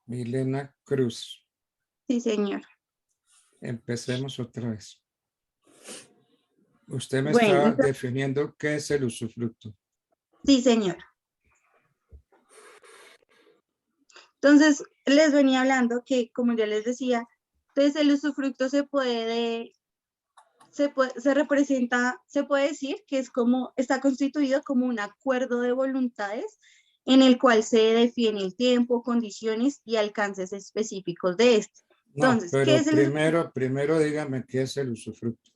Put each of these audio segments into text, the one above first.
Milena Cruz. Sí, señor. Empecemos otra vez. Usted me Bueno, está entonces, definiendo qué es el usufructo. sí, señor. Entonces, les venía hablando que, como ya les decía, entonces el usufructo se representa, se puede decir que es como, está constituido como un acuerdo de voluntades en el cual se define el tiempo, condiciones y alcances específicos de este. No, Entonces, ¿qué es pero el usufructo? primero dígame qué es el usufructo.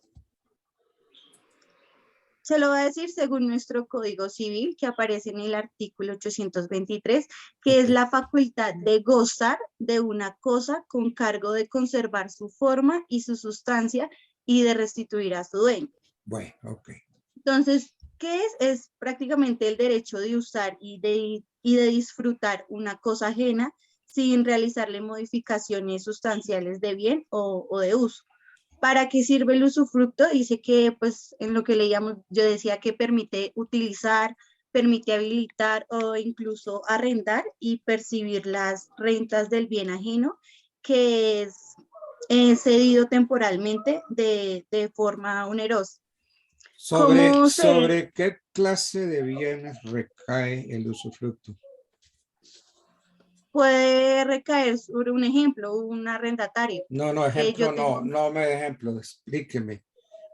Se lo va a decir según nuestro Código Civil, que aparece en el artículo 823, que es Ok. la facultad de gozar de una cosa con cargo de conservar su forma y su sustancia y de restituir a su dueño. Bueno, ok. Entonces, ¿qué es? Es prácticamente el derecho de usar y de disfrutar una cosa ajena sin realizarle modificaciones sustanciales de bien o de uso. ¿Para qué sirve el usufructo? Dice que, pues, en lo que leíamos, yo decía que permite utilizar, permite habilitar o incluso arrendar y percibir las rentas del bien ajeno que es cedido temporalmente de forma onerosa. ¿Cómo se ¿Sobre qué clase de bienes recae el usufructo? puede recaer sobre un ejemplo, un arrendatario? No, Que ejemplo yo no, tengo, no me dé ejemplo, explíqueme.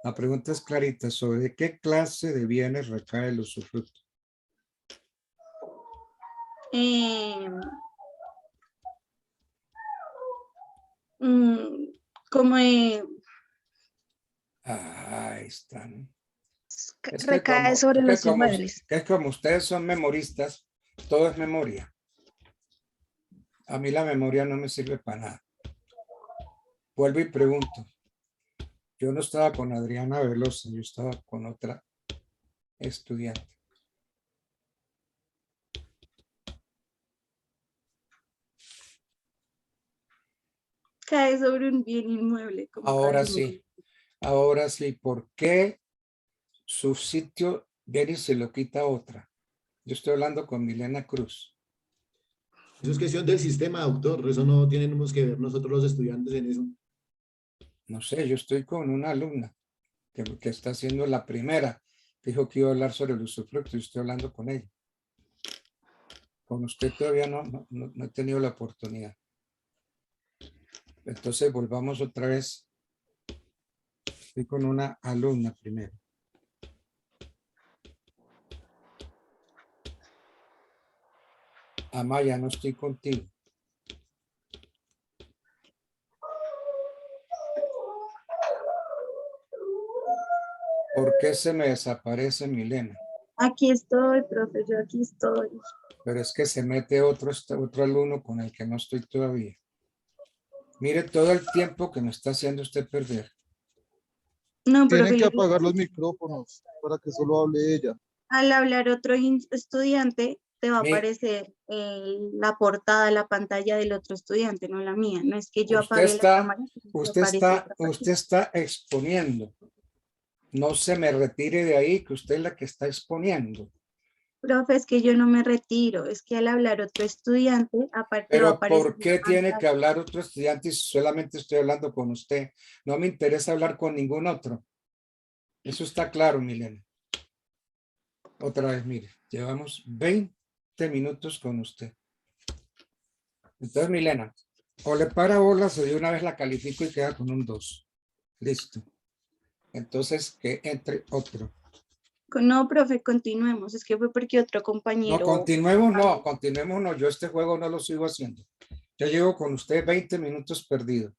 La pregunta es clarita, ¿sobre qué clase de bienes recae el usufructo? eh, mm, como Ahí están. Recae sobre los inmuebles. Es como ustedes son memoristas, todo es memoria. A mí la memoria no me sirve para nada. Vuelvo y pregunto. Yo no estaba con Adriana Velosa, yo estaba con otra estudiante. cae sobre un bien inmueble, como Ahora sí, ¿por qué su sitio viene y se lo quita a otra? Yo estoy hablando con Milena Cruz. Eso es cuestión del sistema, doctor. Eso no tenemos que ver nosotros los estudiantes en eso. No sé, yo estoy con una alumna que está haciendo la primera. Dijo que iba a hablar sobre el usufructo y estoy hablando con ella. Con usted todavía no he tenido la oportunidad. Entonces volvamos otra vez. Estoy con una alumna primero. Amaya, no estoy contigo. ¿Por qué se me desaparece Milena? Aquí estoy, profe, yo aquí estoy. Pero es que se mete otro alumno con el que no estoy todavía. Mire todo el tiempo que me está haciendo usted perder. No, Tienen profe, que apagar los micrófonos para que solo hable ella. al hablar otro estudiante, te va a Mi- aparecer la portada, la pantalla del otro estudiante, no la mía. No es que yo usted apague la está, cámara, sino que aparece otra usted pantalla. está exponiendo. No se me retire de ahí, que usted es la que está exponiendo. Profe, es que yo no me retiro, es que al hablar otro estudiante, aparte va a Pero aparecer ¿por la qué tiene que pantalla. hablar otro estudiante si solamente estoy hablando con usted? No me interesa hablar con ningún otro. Eso está claro, Milena. Otra vez, mire, llevamos 20 minutos con usted. Entonces, Milena, o le para bolas o de una vez la califico y queda con un 2. Listo. Entonces, que entre otro. No, profe, continuemos. Es que fue porque otro No, compañero. continuemos no. Yo este juego no lo sigo haciendo. Ya llevo con usted 20 minutos perdido.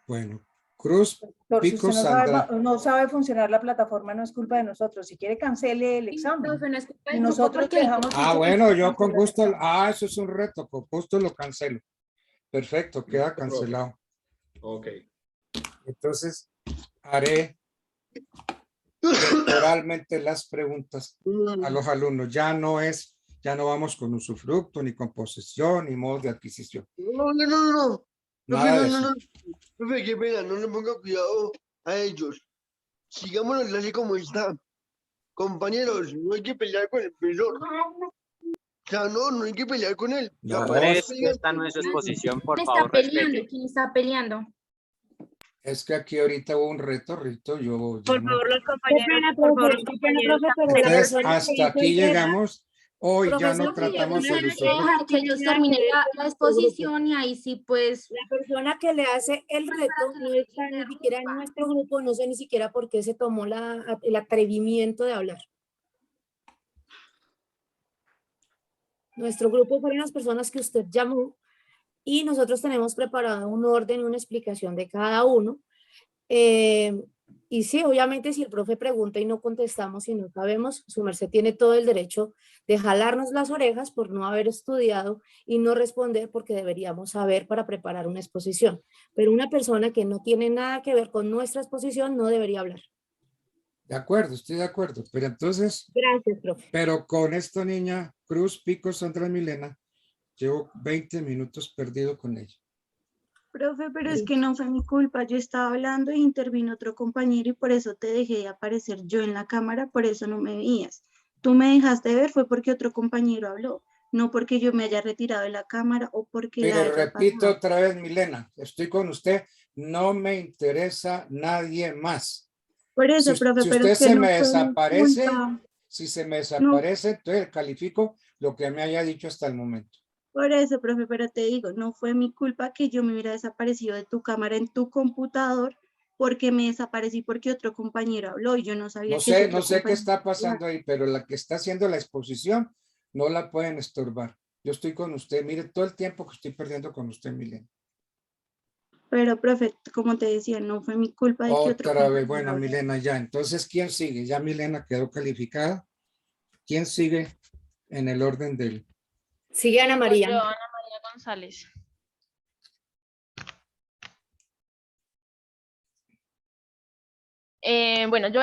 Bueno, Cruz, Doctor, si Pico, usted Sandra. no sabe funcionar la plataforma, no es culpa de nosotros. Si quiere, cancele el examen. Profe, no es culpa Y del grupo nosotros porque hay dejamos Ah, dicho que bueno, usted yo con cancela el gusto. examen. Ah, eso es un reto. Con gusto lo cancelo. Perfecto, queda Listo, profe. cancelado. Ok. Entonces, haré temporalmente las preguntas a los alumnos. Ya no vamos con usufructo, ni con posesión, ni modos de adquisición. No. Profe, Nada de eso. Profe, qué pena, no le ponga cuidado a ellos. Sigamos la clase como está. Compañeros, no hay que pelear con el profesor. sea, no, no hay que pelear con él. No, ¿para qué Andrés, pelear? esta no es su exposición, por ¿Quién está favor, peleando? respete. ¿Quién está peleando? es que aquí ahorita hubo un reto, Rito, yo ya Por no. favor, los Qué compañeros, pena, por favor, profe, los qué pena, compañeros. profe, pero la Entonces, persona que hasta hizo aquí el reto, llegamos. Hoy ya no profesor, la tratamos persona el que hizo el usufructo. reto Que ellos tiene nada terminen que ver con la nuestro grupo. exposición y ahí sí, pues, La persona que le hace el reto no está ni siquiera en nuestro grupo, no sé ni siquiera por qué se tomó el atrevimiento de hablar. Nuestro grupo fueron las personas que usted llamó y nosotros tenemos preparado un orden, una explicación de cada uno. Y sí, obviamente si el profe pregunta y no contestamos y no sabemos, su merced tiene todo el derecho de jalarnos las orejas por no haber estudiado y no responder porque deberíamos saber para preparar una exposición. Pero una persona que no tiene nada que ver con nuestra exposición no debería hablar. De acuerdo, estoy de acuerdo. Pero entonces, Gracias, profe. pero con esta niña, Cruz Pico Sandra Milena, llevo 20 minutos perdido con ella. Profe, pero es que no fue mi culpa. Yo estaba hablando e intervino otro compañero y por eso te dejé de aparecer yo en la cámara, por eso no me veías. Tú me dejaste ver fue porque otro compañero habló, no porque yo me haya retirado de la cámara o porque la Pero haya repito apagado. otra vez, Milena, estoy con usted. No me interesa nadie más. Por eso, Si profe, pero usted es que se no me fue mi desaparece, culpa. si se me No, desaparece, entonces califico lo que me haya dicho hasta el momento. por eso, profe, pero te digo, no fue mi culpa que yo me hubiera desaparecido de tu cámara en tu computador porque me desaparecí porque otro compañero habló y yo no sabía No que ese sé, otro no sé qué compañero está hablaba. pasando ahí, pero la que está haciendo la exposición no la pueden estorbar. Yo estoy con usted. Mire todo el tiempo que estoy perdiendo con usted, Milena. Pero, profe, como te decía, no fue mi culpa de que otro Otra vez, compañero bueno, hablara. Milena, ya. Entonces, ¿quién sigue? Ya Milena quedó calificada. ¿Quién sigue en el orden del? Sigue Ana María. Yo, Ana María González. Bueno, yo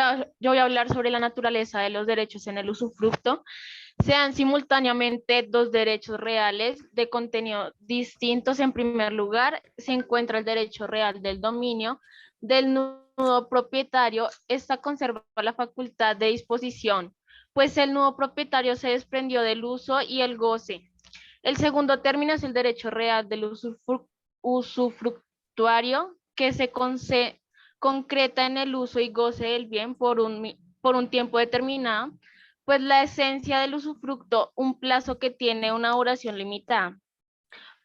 voy a hablar sobre la naturaleza de los derechos en el usufructo. Se dan simultáneamente dos derechos reales de contenido distintos. En primer lugar, se encuentra el derecho real del dominio del nudo propietario. Esta conserva la facultad de disposición, pues el nudo propietario se desprendió del uso y el goce. El segundo término es el derecho real del usufructuario, que se concreta en el uso y goce del bien por un tiempo determinado, pues la esencia del usufructo, un plazo que tiene una duración limitada.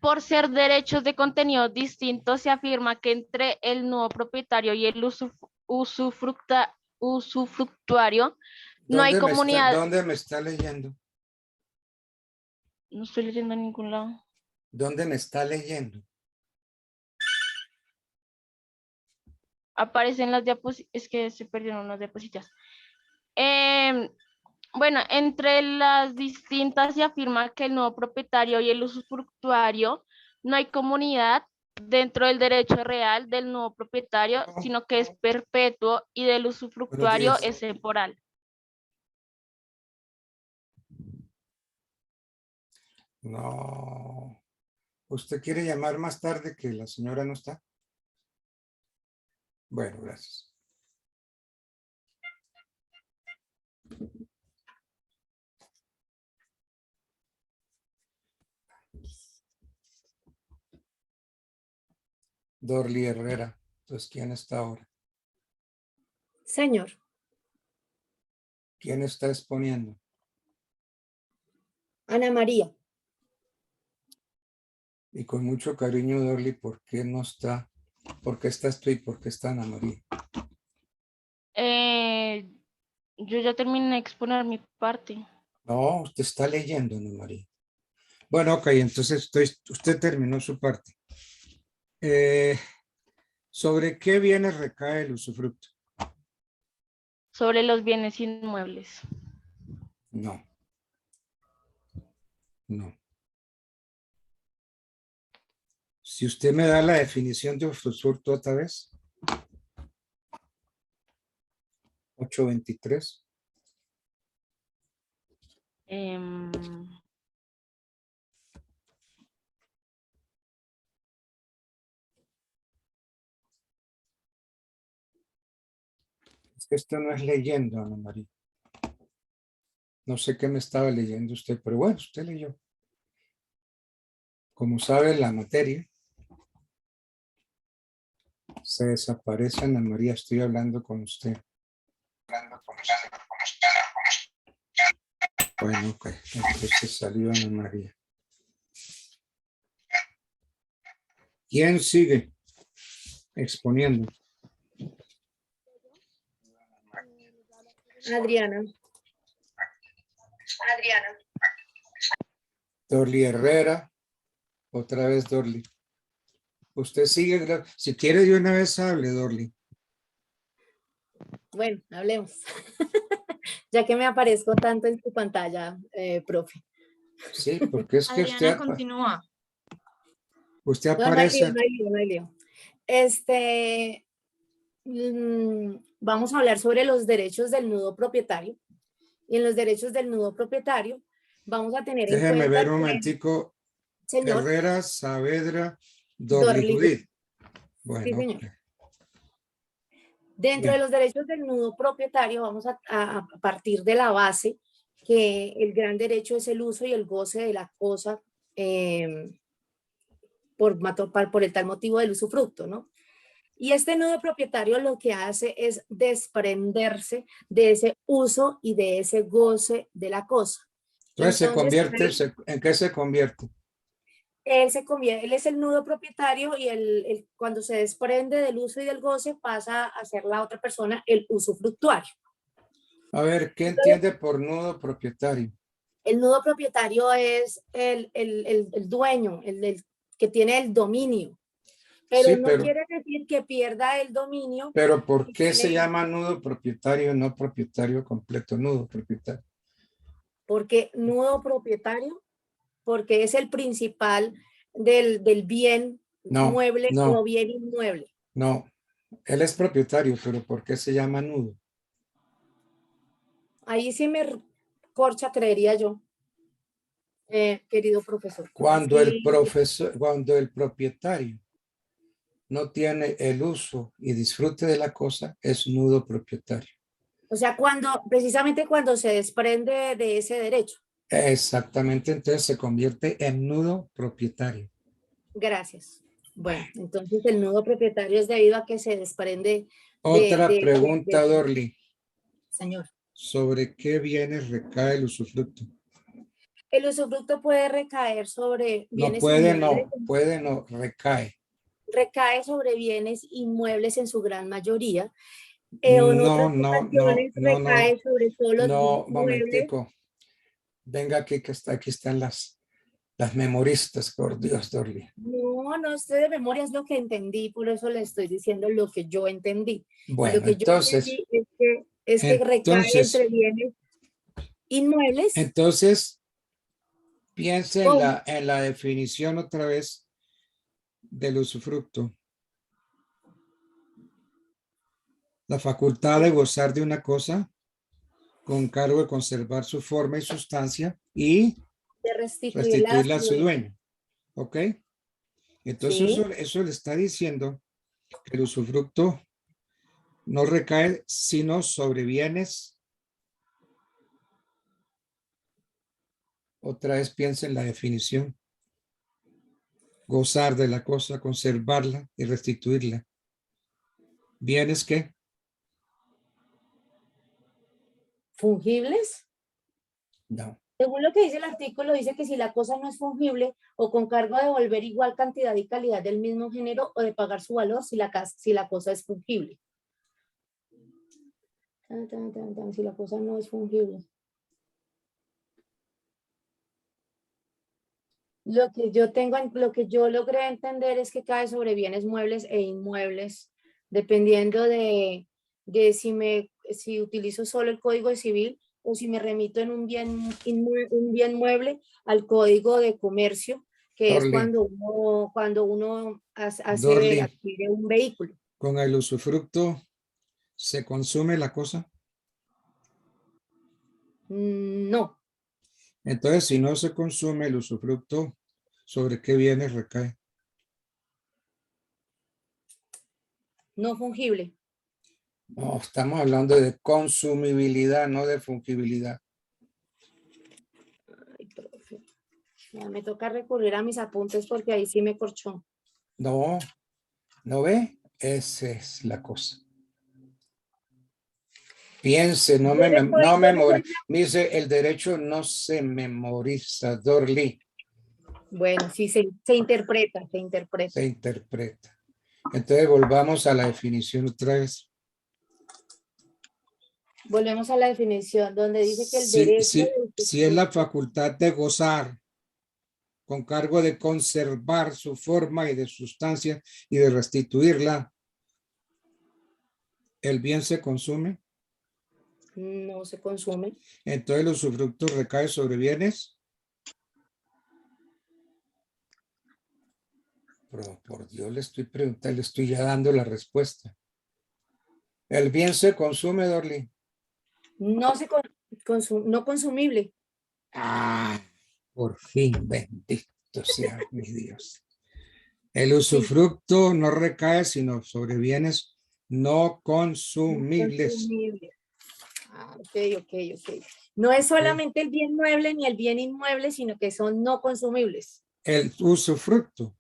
Por ser derechos de contenido distintos, se afirma que entre el nuevo propietario y el usufructuario no hay comunidad. ¿Dónde me está leyendo? No estoy leyendo en ningún lado. ¿Dónde me está leyendo? Aparecen las diapositivas, es que se perdieron unas diapositivas. Bueno, entre las distintas se afirma que el nuevo propietario y el usufructuario no hay comunidad dentro del derecho real del nuevo propietario, sino que es perpetuo y del usufructuario es temporal. No. ¿Usted quiere llamar más tarde que la señora no está? Bueno, gracias. Dorly Herrera. Entonces, ¿quién está ahora? Señor. ¿Quién está exponiendo? Ana María. Y con mucho cariño, Dorly, ¿por qué no está? ¿Por qué estás tú y por qué está Ana María? Yo ya terminé de exponer mi parte. No, usted está leyendo, Ana María. Bueno, ok, entonces usted terminó su parte. ¿Sobre qué bienes recae el usufructo? Sobre los bienes inmuebles. No. No. Si usted me da la definición de usufructo otra vez. 823. Es que esto no es leyendo, Ana María. No sé qué me estaba leyendo usted, pero bueno, usted leyó. Como sabe la materia, se desaparece Ana María, estoy hablando con usted. Bueno, ok, entonces salió Ana María. ¿Quién sigue exponiendo? Adriana. Dorly Herrera. Otra vez Dorly. Usted sigue. Si quiere de una vez hable, Dorly. Bueno, hablemos. Ya que me aparezco tanto en tu pantalla, profe. Sí, porque es que Adriana, continúa. usted No, no hay lío, aparece. no hay lío, no hay lío. Vamos a hablar sobre los derechos del nudo propietario. Y en los derechos del nudo propietario vamos a tener en Déjeme cuenta ver un que, momentico. señor, Herrera, Saavedra, Dorly Dorly. Judith. Sí, Bueno, señor. ok. Dentro Bien. de los derechos del nudo propietario vamos a partir de la base que el gran derecho es el uso y el goce de la cosa por el tal motivo del usufructo, ¿no? Y este nudo propietario lo que hace es desprenderse de ese uso y de ese goce de la cosa. Entonces se convierte, Entonces, ¿en qué se convierte? él es el nudo propietario y cuando se desprende del uso y del goce pasa a ser la otra persona el usufructuario. A ver, ¿qué Entonces, entiende por nudo propietario? el nudo propietario es el dueño, el que tiene el dominio, Sí, pero no quiere decir que pierda el dominio. pero ¿por que qué se tiene- llama nudo propietario, no propietario completo? Nudo propietario. Porque nudo propietario, porque es el principal del bien No, mueble o no, bien inmueble. no. Él es propietario, pero ¿por qué se llama nudo? Ahí sí me corcha, creería yo, querido profesor. Cuando el Sí, profesor, cuando el propietario no tiene el uso y disfrute de la cosa, es nudo propietario. o sea, precisamente cuando se desprende de ese derecho. Exactamente, entonces se convierte en nudo propietario. Gracias. Bueno, entonces el nudo propietario es debido a que se desprende Otra de pregunta, Dorly. señor. ¿Sobre qué bienes recae el usufructo? El usufructo puede recaer sobre No bienes puede, inmuebles, recae. recae sobre bienes inmuebles en su gran mayoría, o en No, otras no, no, ocasiones no, no, recae sobre todos los no, muebles. momentico. Venga aquí que aquí están las memoristas, por Dios, Dorly. No, no sé de memoria, es lo que entendí, por eso le estoy diciendo lo que yo entendí. Y lo Bueno, que yo entendí es que recae entre entonces, bienes inmuebles. piense o en la definición otra vez del usufructo. La facultad de gozar de una cosa con cargo de conservar su forma y sustancia y de restituirla a restituirla a su su dueño. dueño. ¿Ok? Entonces Sí, eso le está diciendo que el usufructo no recae sino sobre bienes. Otra vez piensa en la definición. Gozar de la cosa, conservarla y restituirla. ¿Bienes qué? fungibles. No. Según lo que dice el artículo, dice que si la cosa no es fungible o con cargo de devolver igual cantidad y calidad del mismo género o de pagar su valor si la cosa es fungible. Si la cosa no es fungible. Lo que yo logré entender es que cae sobre bienes muebles e inmuebles, dependiendo de si utilizo solo el Código Civil o si me remito en un bien mueble al Código de Comercio, que es Dorly, cuando uno Dorly, adquiere un vehículo. con el usufructo se consume la cosa. No, Entonces, si no se consume el usufructo, ¿sobre qué bienes recae? no fungible. No, estamos hablando de consumibilidad, no de fungibilidad. Ya me toca recurrir a mis apuntes porque ahí sí me corchó. No, ¿no ve? Esa es la cosa. Piense, no Yo le estoy- no yo le memoriza. estoy- Me dice, el derecho no se memoriza, Dorli, Bueno, sí, se interpreta, se interpreta. se interpreta. Entonces volvamos a la definición otra vez. Volvemos a la definición donde dice que el derecho del Si es la usufructo- facultad de gozar con cargo de conservar su forma y de sustancia y de restituirla, el bien se consume, no se consume. entonces los usufructos recaen sobre bienes. Pero por Dios le estoy preguntando, le estoy ya dando la respuesta. El bien se consume, Dorli. No se no consumible. Ah, por fin, bendito sea mi Dios. El usufructo no recae sino sobre bienes no consumibles. Consumible. Ah, ok. No es solamente el bien mueble ni el bien inmueble, sino que son no consumibles. El usufructo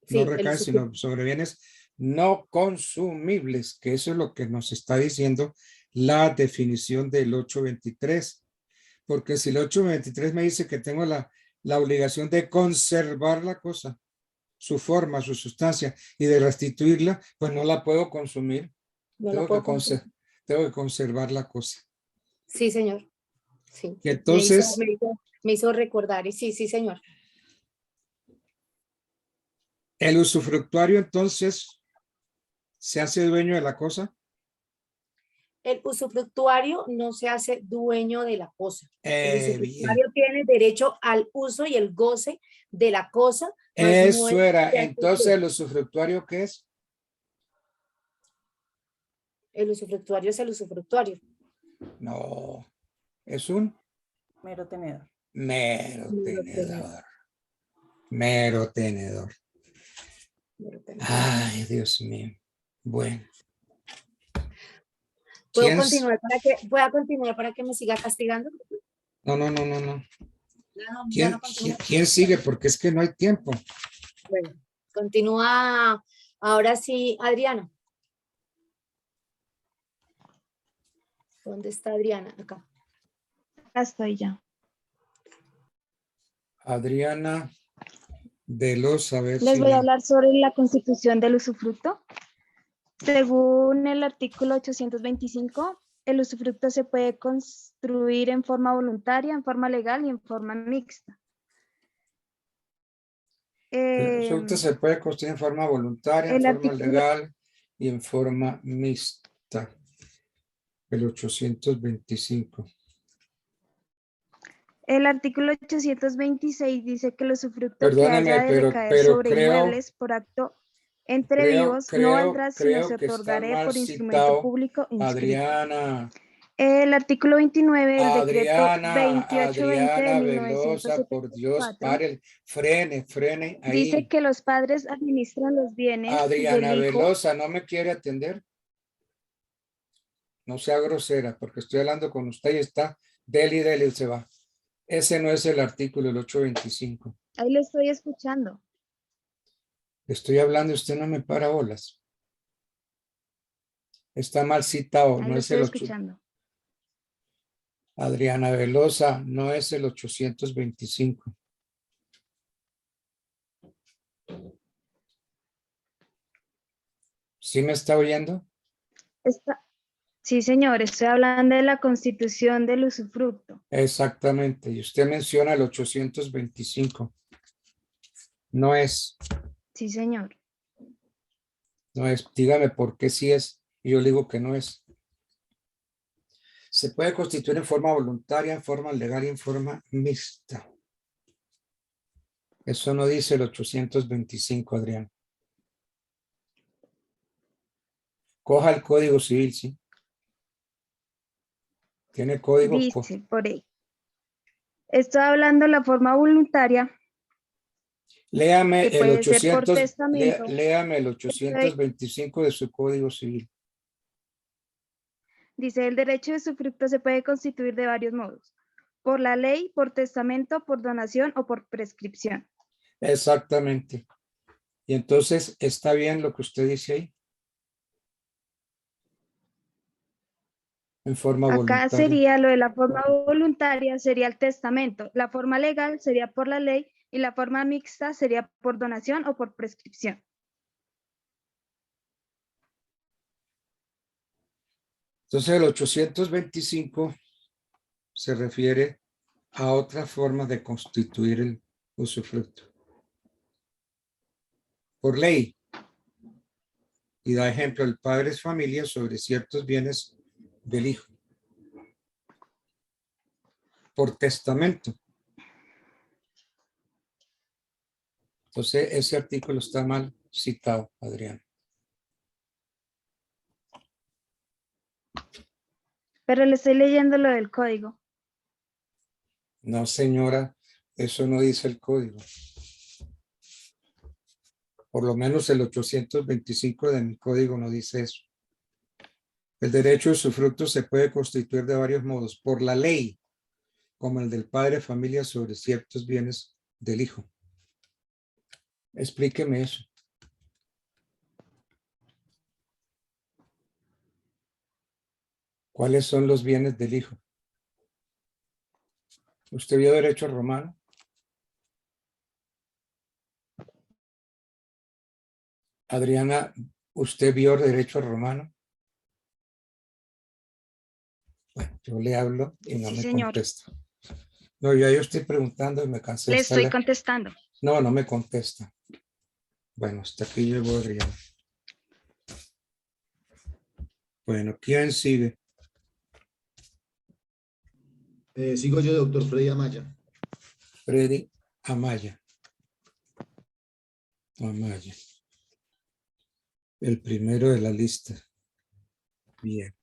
Sí, no el recae usufructo. sino sobre bienes no consumibles, que eso es lo que nos está diciendo la definición del 823. Porque si el 823 me dice que tengo la obligación de conservar la cosa, su forma, su sustancia, y de restituirla, pues no la puedo consumir. No la Tengo puedo que, consumir. tengo que conservar la cosa. Sí, señor. Sí. Y entonces, Me hizo recordar. Y sí, señor. el usufructuario entonces se hace dueño de la cosa. El usufructuario no se hace dueño de la cosa. El Bien. usufructuario tiene derecho al uso y el goce de la cosa. Mas no Eso es era. que hace Entonces, dueño. ¿el usufructuario qué es? El usufructuario es el usufructuario. No, es un Mero tenedor. mero Mero tenedor. Mero tenedor. Ay, Dios mío. Bueno. ¿Puedo ¿Quién? pueda continuar para que me siga castigando? No. Ya no continúo. ¿Quién sigue? Porque es que no hay tiempo. Bueno, continúa ahora sí, Adriana. ¿Dónde está Adriana? Acá. Acá estoy ya. Adriana Veloz, a ver Les si voy a la... hablar sobre la constitución del usufructo. Según el artículo 825, el usufructo se puede construir en forma voluntaria, en forma legal y en forma mixta. El usufructo se puede construir en forma voluntaria, en el forma artículo- legal y en forma mixta. El 825. El artículo 826 dice que el usufructo que Perdóneme, haya de recaer pero sobre creo, inmuebles por acto entre vivos no valdrá sino creo se que está otorgaré mal por instrumento citado. público inscrito. Adriana, El artículo 29 del decreto Adriana 2820 de Velosa, por Dios, 1974 frene dice ahí. que los padres administran los bienes Adriana del hijo. Velosa, ¿no me quiere atender? No sea grosera, porque estoy hablando con usted y está dele, se va. Ese no es el artículo, el 825. Ahí le estoy escuchando. Estoy hablando y usted no me para bolas. Está mal citado, Ahí no lo es el estoy 8. escuchando. Adriana Velosa, no es el 825. ¿Sí me está oyendo? Sí, señor, estoy hablando de la constitución del usufructo. Exactamente. Y usted menciona el 825. No es, Sí, señor. no es. Dígame por qué sí es. Y yo le digo que no es. Se puede constituir en forma voluntaria, en forma legal y en forma mixta. Eso no dice el 825, Adrián. Coja el Código Civil, ¿sí? Tiene código. Dice por ahí. Estoy hablando de la forma voluntaria. Léame que el puede ser por 800, testamento. léame el 825 de su Código Civil. Dice, el derecho de usufructo se puede constituir de varios modos. por la ley, por testamento, por donación o por prescripción. Exactamente. Y entonces, ¿está bien lo que usted dice ahí? En forma Acá voluntaria. sería lo de la forma voluntaria, sería el testamento. La forma legal sería por la ley y la forma mixta sería por donación o por prescripción. Entonces, el 825 se refiere a otra forma de constituir el usufructo. Por ley. Y da ejemplo, el padre es familia sobre ciertos bienes del hijo. Por testamento. Entonces, ese artículo está mal citado, Adrián. Pero le estoy leyendo lo del código. No, señora, eso no dice el código. Por lo menos el 825 de mi código no dice eso. El derecho de usufructo se puede constituir de varios modos. Por la ley, como el del padre de familia sobre ciertos bienes del hijo. Explíqueme eso. ¿Cuáles son los bienes del hijo? ¿Usted vio derecho romano? Adriana, ¿usted vio derecho romano? Bueno, yo le hablo y no Sí, me señor. contesta. No, yo estoy preguntando y me cansé de Le estoy estarle- contestando. No, no me contesta. Bueno, hasta aquí llegó Adriana. Bueno, ¿quién sigue? Sigo yo, doctor Freddy Amaya. Freddy Amaya. Amaya. El primero de la lista. Bien.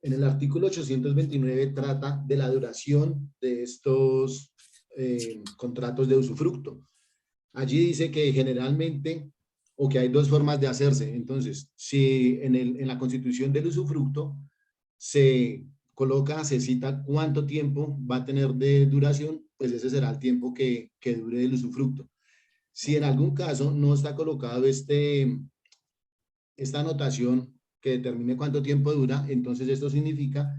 En el artículo 829 trata de la duración de estos contratos de usufructo. Allí dice que generalmente, o que hay dos formas de hacerse. Entonces, si en la constitución del usufructo se coloca, se cita cuánto tiempo va a tener de duración, pues ese será el tiempo que dure el usufructo. Si en algún caso no está colocado esta anotación que determine cuánto tiempo dura, entonces esto significa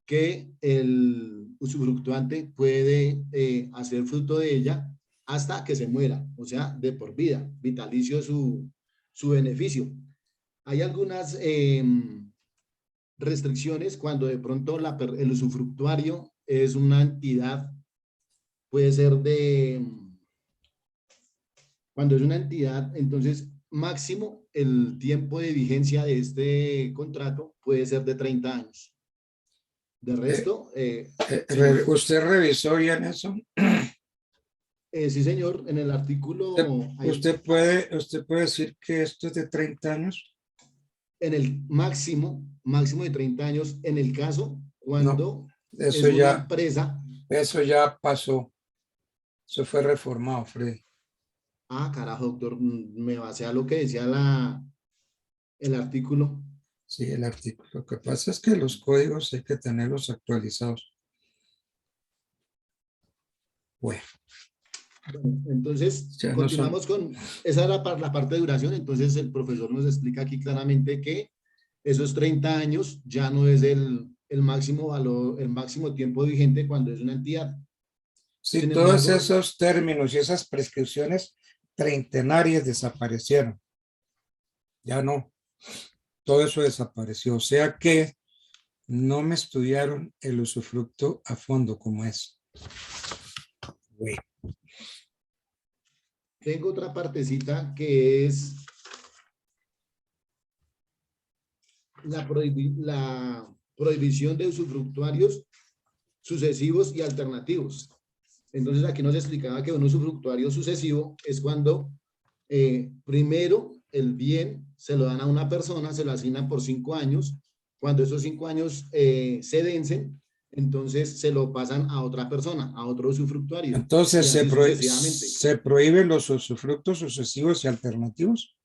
que el usufructuante puede hacer fruto de ella hasta que se muera, o sea, de por vida, vitalicio su beneficio. Hay algunas restricciones cuando de pronto el usufructuario es una entidad, puede ser cuando es una entidad, entonces máximo el tiempo de vigencia de este contrato puede ser de 30 años. De resto, ¿Usted revisó bien eso? sí, señor, en el artículo... ¿Usted puede decir que esto es de 30 años? En el máximo de 30 años, en el caso cuando eso es una ya, empresa... Eso ya pasó. Eso fue reformado, Freddy. Ah, carajo, doctor, me basé a lo que decía el artículo. Sí, el artículo. Lo que pasa es que los códigos hay que tenerlos actualizados. Bueno. Entonces, ya continuamos con, esa es la parte de duración, entonces el profesor nos explica aquí claramente que esos 30 años ya no es el máximo valor, el máximo tiempo vigente cuando es una entidad. Sí, Sin todos embargo, esos términos y esas prescripciones treintenarias desaparecieron. Ya no. Todo eso desapareció. O sea que no me estudiaron el usufructo a fondo como es. Bueno. Tengo otra partecita que es la prohibición de usufructuarios sucesivos y alternativos. Entonces aquí nos explicaba que un usufructuario sucesivo es cuando primero el bien se lo dan a una persona, se lo asignan por 5 años. Cuando esos 5 años se vencen, entonces se lo pasan a otra persona, a otro usufructuario. Entonces sucesivamente. ¿se prohíben los usufructos sucesivos y alternativos?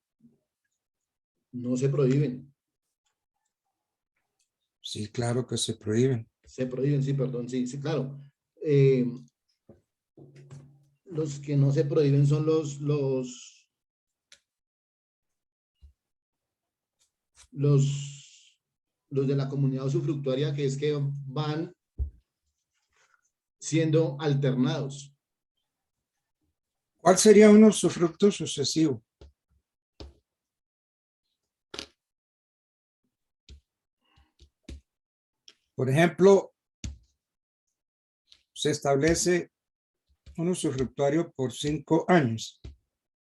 No se prohíben. Sí, claro que se prohíben. Se prohíben, sí, perdón, sí, sí, claro. Los que no se prohíben son los de la comunidad usufructuaria, que es que van siendo alternados. ¿Cuál sería un usufructo sucesivo? Por ejemplo, se establece un usufructuario por 5 años.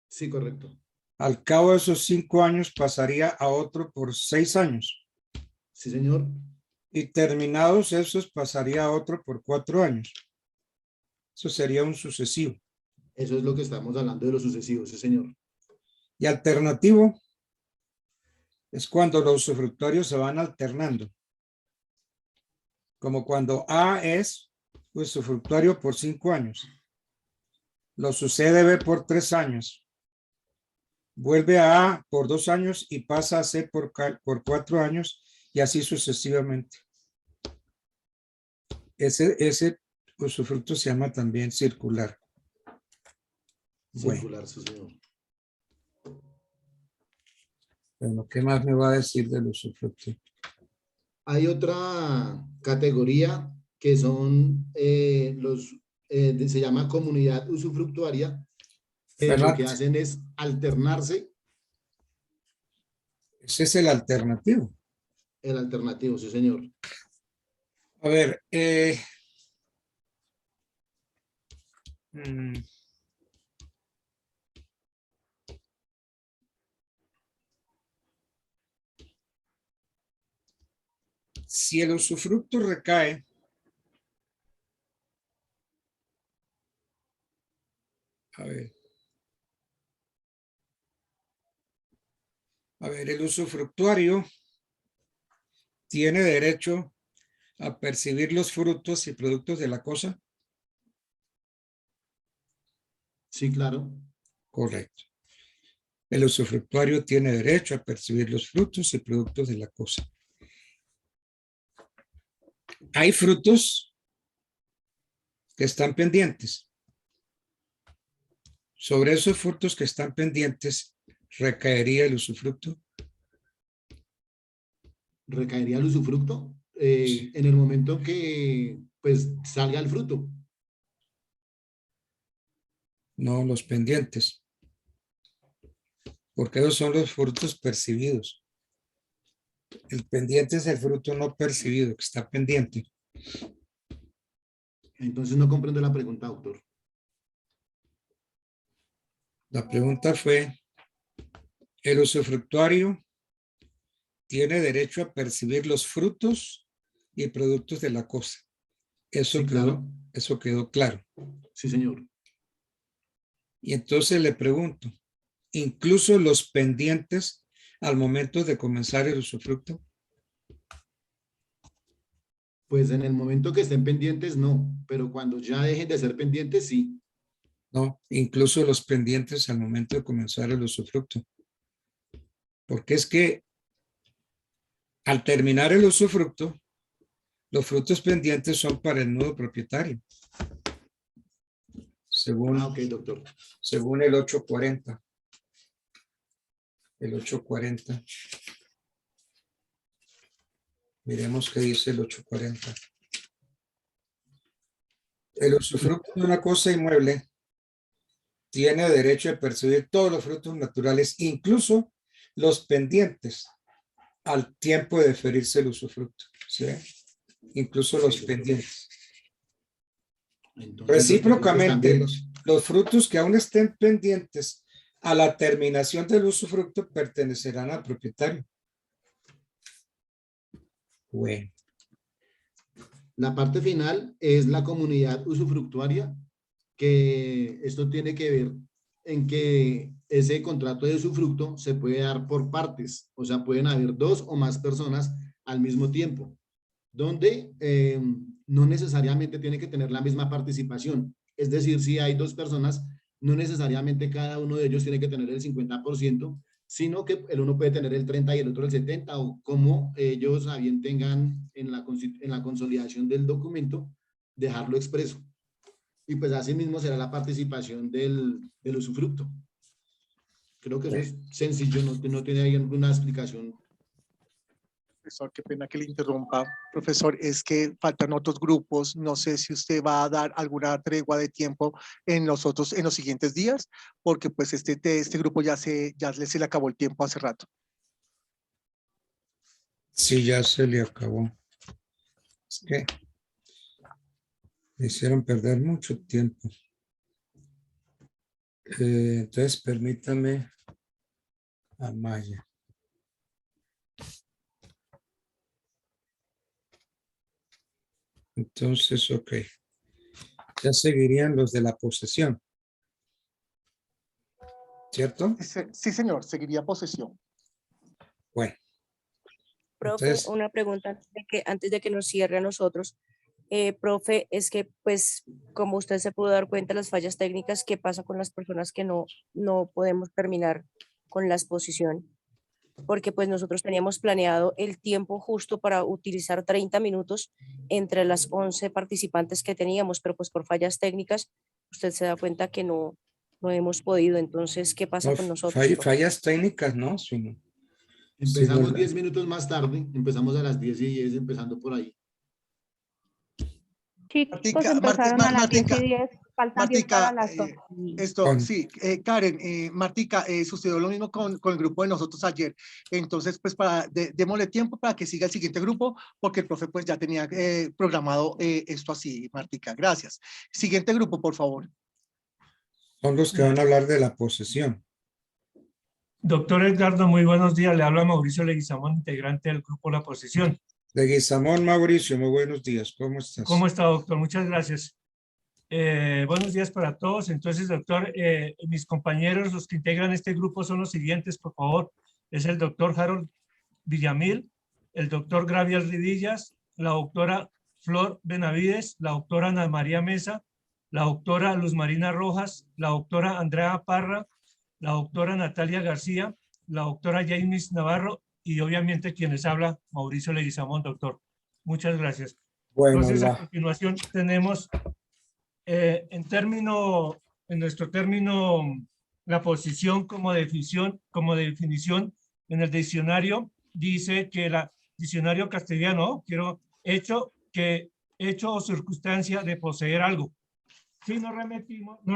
Sí, correcto. Al cabo de esos 5 años pasaría a otro por 6 años. Sí, señor. Y terminados esos pasaría a otro por 4 años. Eso sería un sucesivo. Eso es lo que estamos hablando de los sucesivos, sí, señor. Y alternativo es cuando los usufructuarios se van alternando. Como cuando A es usufructuario por 5 años. Lo sucede B por 3 años. Vuelve a A por 2 años y pasa a C por 4 años y así sucesivamente. Ese usufructo se llama también circular. Circular, sí, señor. Bueno, ¿qué más me va a decir del usufructo? Hay otra categoría que son se llama comunidad usufructuaria, que lo que hacen es alternarse. Ese es el alternativo. El alternativo, sí, señor. A ver, si el usufructo recae a ver, el usufructuario tiene derecho a percibir los frutos y productos de la cosa. Sí, claro. Correcto. El usufructuario tiene derecho a percibir los frutos y productos de la cosa. Hay frutos que están pendientes. Sobre esos frutos que están pendientes, ¿recaería el usufructo? ¿Recaería el usufructo? En el momento que pues salga el fruto. No, los pendientes. Porque esos son los frutos percibidos. El pendiente es el fruto no percibido, que está pendiente. Entonces no comprendo la pregunta, doctor. La pregunta fue, ¿el usufructuario tiene derecho a percibir los frutos y productos de la cosa? Eso, Sí, claro. eso quedó claro. Sí, señor. Y entonces le pregunto, ¿incluso los pendientes al momento de comenzar el usufructo? Pues en el momento que estén pendientes, no. Pero cuando ya dejen de ser pendientes, sí. No, incluso los pendientes al momento de comenzar el usufructo. Porque es que al terminar el usufructo, los frutos pendientes son para el nuevo propietario. Según, ok, doctor. Según el 840. El 840. Miremos qué dice el 840. El usufructo de una cosa inmueble tiene derecho a percibir todos los frutos naturales, incluso los pendientes, al tiempo de deferirse el usufructo. ¿Sí? Incluso los pendientes. Entonces, recíprocamente, los frutos que aún estén pendientes a la terminación del usufructo pertenecerán al propietario. Bueno. La parte final es la comunidad usufructuaria, que esto tiene que ver en que ese contrato de usufructo se puede dar por partes, o sea, pueden haber 2 o más personas al mismo tiempo, donde no necesariamente tiene que tener la misma participación. Es decir, si hay 2 personas, no necesariamente cada uno de ellos tiene que tener el 50%, sino que el uno puede tener el 30 y el otro el 70, o como ellos a bien tengan en la consolidación del documento, dejarlo expreso. Y pues así mismo será la participación del usufructo. Creo que eso es sencillo, no tiene ahí alguna explicación. Profesor, qué pena que le interrumpa. Profesor, es que faltan otros grupos. No sé si usted va a dar alguna tregua de tiempo en los siguientes días, porque pues este grupo ya se le acabó el tiempo hace rato. Sí, ya se le acabó. Es que me hicieron perder mucho tiempo. Entonces, permítame, Amaya. Entonces, ok. Ya seguirían los de la posesión. ¿Cierto? Sí, señor, seguiría posesión. Bueno. Profe, Entonces, una pregunta antes de que nos cierre a nosotros. Profe, es que pues como usted se pudo dar cuenta las fallas técnicas, ¿qué pasa con las personas que no podemos terminar con la exposición? Porque pues nosotros teníamos planeado el tiempo justo para utilizar 30 minutos entre las 11 participantes que teníamos, pero pues por fallas técnicas usted se da cuenta que no hemos podido. Entonces, ¿qué pasa no, con nosotros, profe? fallas técnicas, ¿no? Sino, Empezamos sino 10 minutos más tarde, empezamos a las 10:10, empezando por ahí. Chicos, Martica, empezaron a las 10 Martica, y 10, faltan 10 para Martica, las 11. sí, Karen, Martica, sucedió lo mismo con el grupo de nosotros ayer. Entonces, pues démosle tiempo para que siga el siguiente grupo, porque el profe pues ya tenía programado esto así, Martica. Gracias. Siguiente grupo, por favor. son los que van a hablar de la posesión. Doctor Edgardo, muy buenos días. Le habla Mauricio Leguizamón, integrante del grupo La Posición. Leguizamón, Mauricio, muy buenos días. ¿Cómo estás? ¿Cómo está, doctor? Muchas gracias. Buenos días para todos. Entonces, doctor, mis compañeros, los que integran este grupo son los siguientes, por favor. Es el doctor Harold Villamil, el doctor Graviel Ridillas, la doctora Flor Benavides, la doctora Ana María Mesa, la doctora Luz Marina Rojas, la doctora Andrea Parra, la doctora Natalia García, la doctora Jaimis Navarro y obviamente quienes habla, Mauricio Leguizamón, doctor. Muchas gracias. Bueno, entonces, a continuación tenemos en nuestro término, la posición como definición en el diccionario dice que diccionario castellano, hecho o circunstancia de poseer algo. Si nos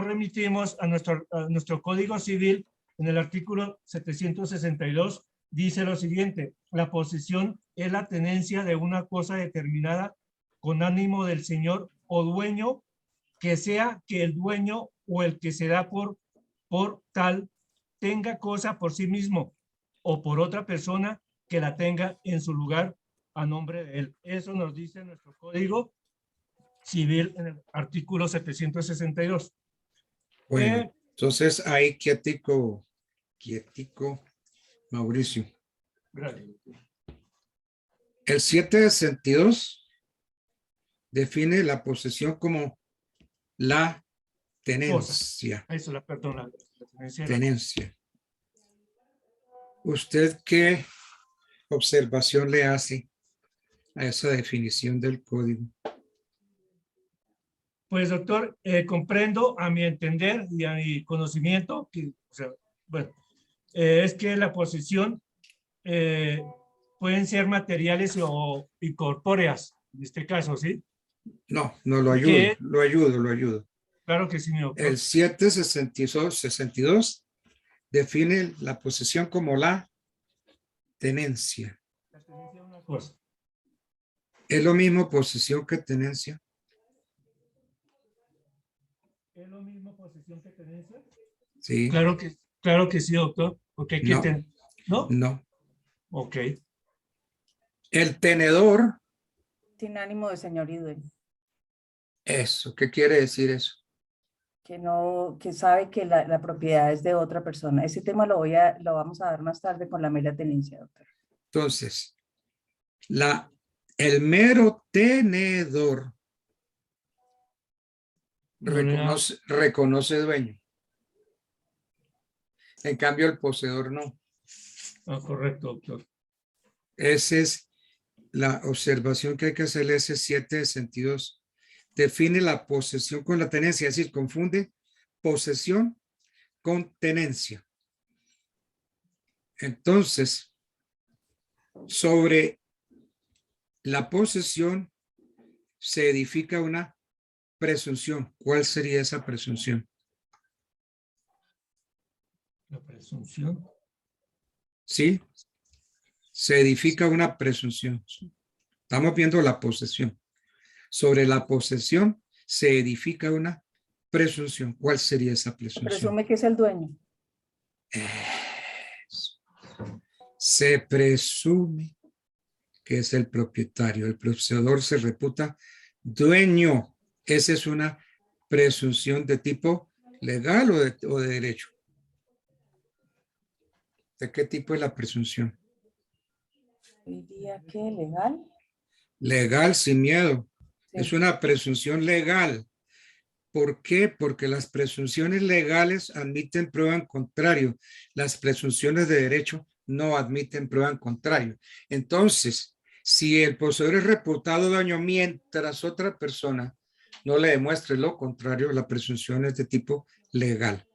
remitimos a nuestro Código Civil, en el artículo 762, dice lo siguiente: la posesión es la tenencia de una cosa determinada con ánimo del señor o dueño, que sea que el dueño o el que se da por tal tenga cosa por sí mismo o por otra persona que la tenga en su lugar a nombre de él. Eso nos dice nuestro Código Civil en el artículo 762. Bueno, entonces ahí quietico, Mauricio. Gracias. El 762 define la posesión como la tenencia. Eso, perdón, la tenencia. ¿Usted qué observación le hace a esa definición del código? Pues, doctor, comprendo a mi entender y a mi conocimiento que, es que la posesión pueden ser materiales y corpóreas, en este caso, ¿sí? No, lo ayudo. Claro que sí, mi doctor. El 762 define la posesión como la tenencia. La tenencia es una cosa. ¿Es lo mismo posesión que tenencia? ¿Es lo mismo posesión que tenencia? Sí. Claro que sí, doctor. Porque ¿no? No. Ok. El tenedor. Sin ánimo de señorío. Eso, ¿qué quiere decir eso? Que sabe que la propiedad es de otra persona. Ese tema lo vamos a dar más tarde con la mera tenencia, doctor. Entonces, el mero tenedor reconoce dueño. En cambio, el poseedor no. Ah, correcto, doctor. Esa es la observación que hay que hacerle, ese 7 de sentidos. Define la posesión con la tenencia, es decir, confunde posesión con tenencia. Entonces, sobre la posesión se edifica una presunción. ¿Cuál sería esa presunción? La presunción. Sí, se edifica una presunción. Estamos viendo la posesión. Sobre la posesión se edifica una presunción. ¿Cuál sería esa presunción? Presume que es el dueño. Se presume que es el propietario. El poseedor se reputa dueño. Esa es una presunción de tipo legal o de derecho. ¿De qué tipo es la presunción? Diría que legal. Legal, sin miedo. Sí. Es una presunción legal. ¿Por qué? Porque las presunciones legales admiten prueba en contrario. Las presunciones de derecho no admiten prueba en contrario. Entonces, si el poseedor es reputado dueño mientras otra persona no le demuestre lo contrario, la presunción es de tipo legal.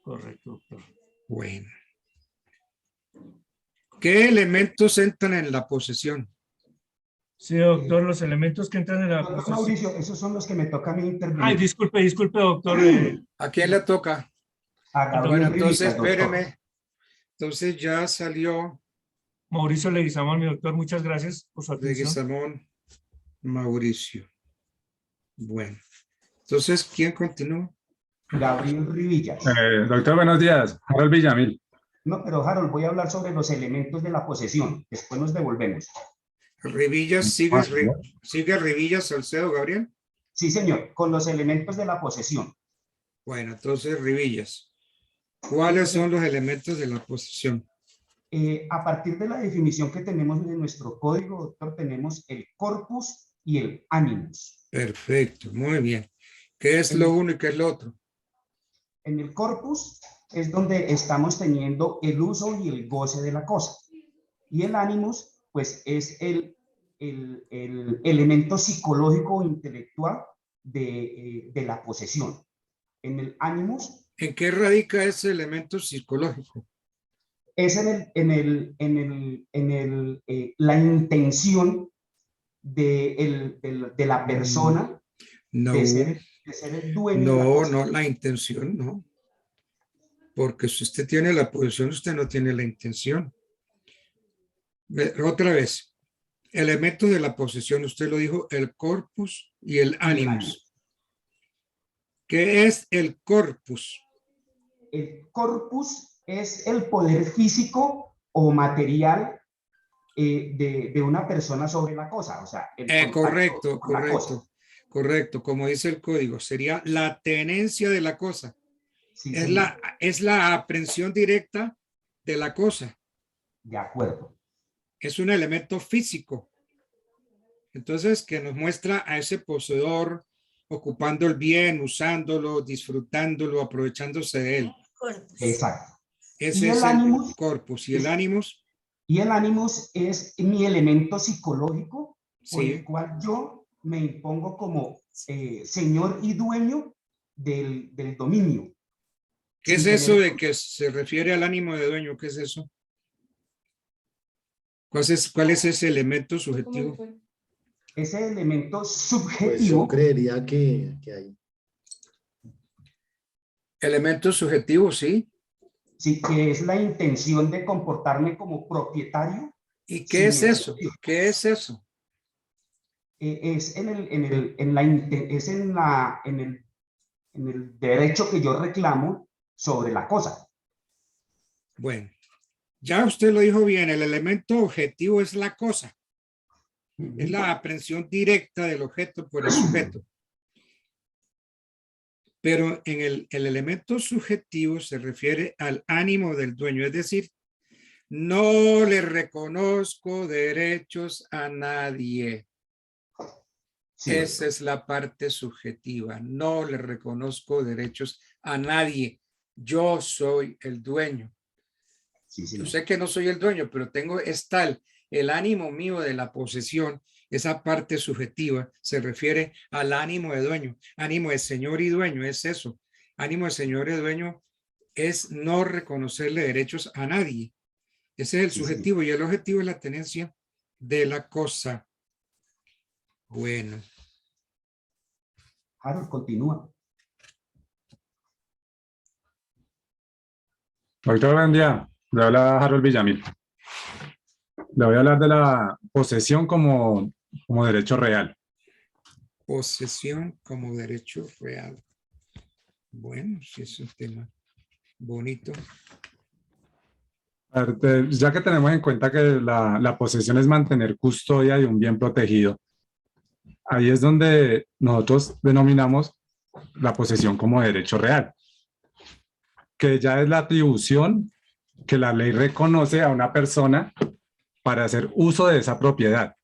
Correcto, doctor. Bueno. ¿Qué elementos entran en la posesión? Sí, doctor, los elementos que entran en la Doctor posesión. Mauricio, esos son los que me toca a mí intervenir. Ay, disculpe, doctor. ¿A quién le toca? A Gabriel Bueno, entonces Rivas, doctor. espéreme. Entonces ya salió Mauricio Leguizamón, mi doctor, muchas gracias por su atención. Leguizamón Mauricio. Bueno, entonces, ¿quién continúa? Gabriel Rivillas. Doctor, buenos días. Harold Villamil. No, pero Harold, voy a hablar sobre los elementos de la posesión. Después nos devolvemos. Rivillas, ¿sigue Rivillas Salcedo, Gabriel? Sí, señor, con los elementos de la posesión. Bueno, entonces Rivillas. ¿Cuáles son los elementos de la posesión? A partir de la definición que tenemos en nuestro código, doctor, tenemos el corpus y el animus. Perfecto, muy bien. ¿Qué es lo uno y qué es lo otro? En el corpus es donde estamos teniendo el uso y el goce de la cosa. Y el animus, pues, es el elemento psicológico o intelectual de la posesión. En el animus... ¿En qué radica ese elemento psicológico? Es la intención de la persona No, de ser el dueño de la cosa. no, la intención, no. Porque si usted tiene la posesión, usted no tiene la intención. Otra vez, elementos de la posesión, usted lo dijo, el corpus y el animus. ¿Qué es el corpus? El corpus es el poder físico o material de una persona sobre la cosa. O sea, correcto. Correcto. Como dice el código, sería la tenencia de la cosa. Sí, es la aprehensión directa de la cosa. De acuerdo. Es un elemento físico. Entonces, que nos muestra a ese poseedor ocupando el bien, usándolo, disfrutándolo, aprovechándose de él. Exacto. Ese es el corpus. ¿Y el animus? Y el animus es mi elemento psicológico por Sí. el cual yo me impongo como señor y dueño del dominio. ¿Qué es eso de que se refiere al ánimo de dueño? ¿Qué es eso? ¿Cuál es ese elemento subjetivo? Ese elemento Pues subjetivo. yo creería que hay. Elemento subjetivo, sí. Sí, que es la intención de comportarme como propietario. ¿Y qué es eso? ¿Qué es eso? Es en el derecho que yo reclamo sobre la cosa. Bueno, ya usted lo dijo bien, el elemento objetivo es la cosa. Es la aprehensión directa del objeto por el sujeto. Pero en el elemento subjetivo se refiere al ánimo del dueño, es decir, no le reconozco derechos a nadie. Sí. Esa es la parte subjetiva. No le reconozco derechos a nadie. Yo soy el dueño. Sí, Yo señor. sé que no soy el dueño, pero es tal el ánimo mío de la posesión, esa parte subjetiva se refiere al ánimo de dueño, ánimo de señor y dueño, es eso. Ánimo de señor y dueño es no reconocerle derechos a nadie. Ese es el Sí, señor. subjetivo y el objetivo es la tenencia de la cosa. Bueno. Harold, continúa. Doctor, buen día. Le habla Harold Villamil. Le voy a hablar de la posesión como derecho real. Posesión como derecho real. Bueno, sí es un tema bonito. A ver, ya que tenemos en cuenta que la posesión es mantener custodia de un bien protegido, ahí es donde nosotros denominamos la posesión como derecho real, que ya es la atribución que la ley reconoce a una persona para hacer uso de esa propiedad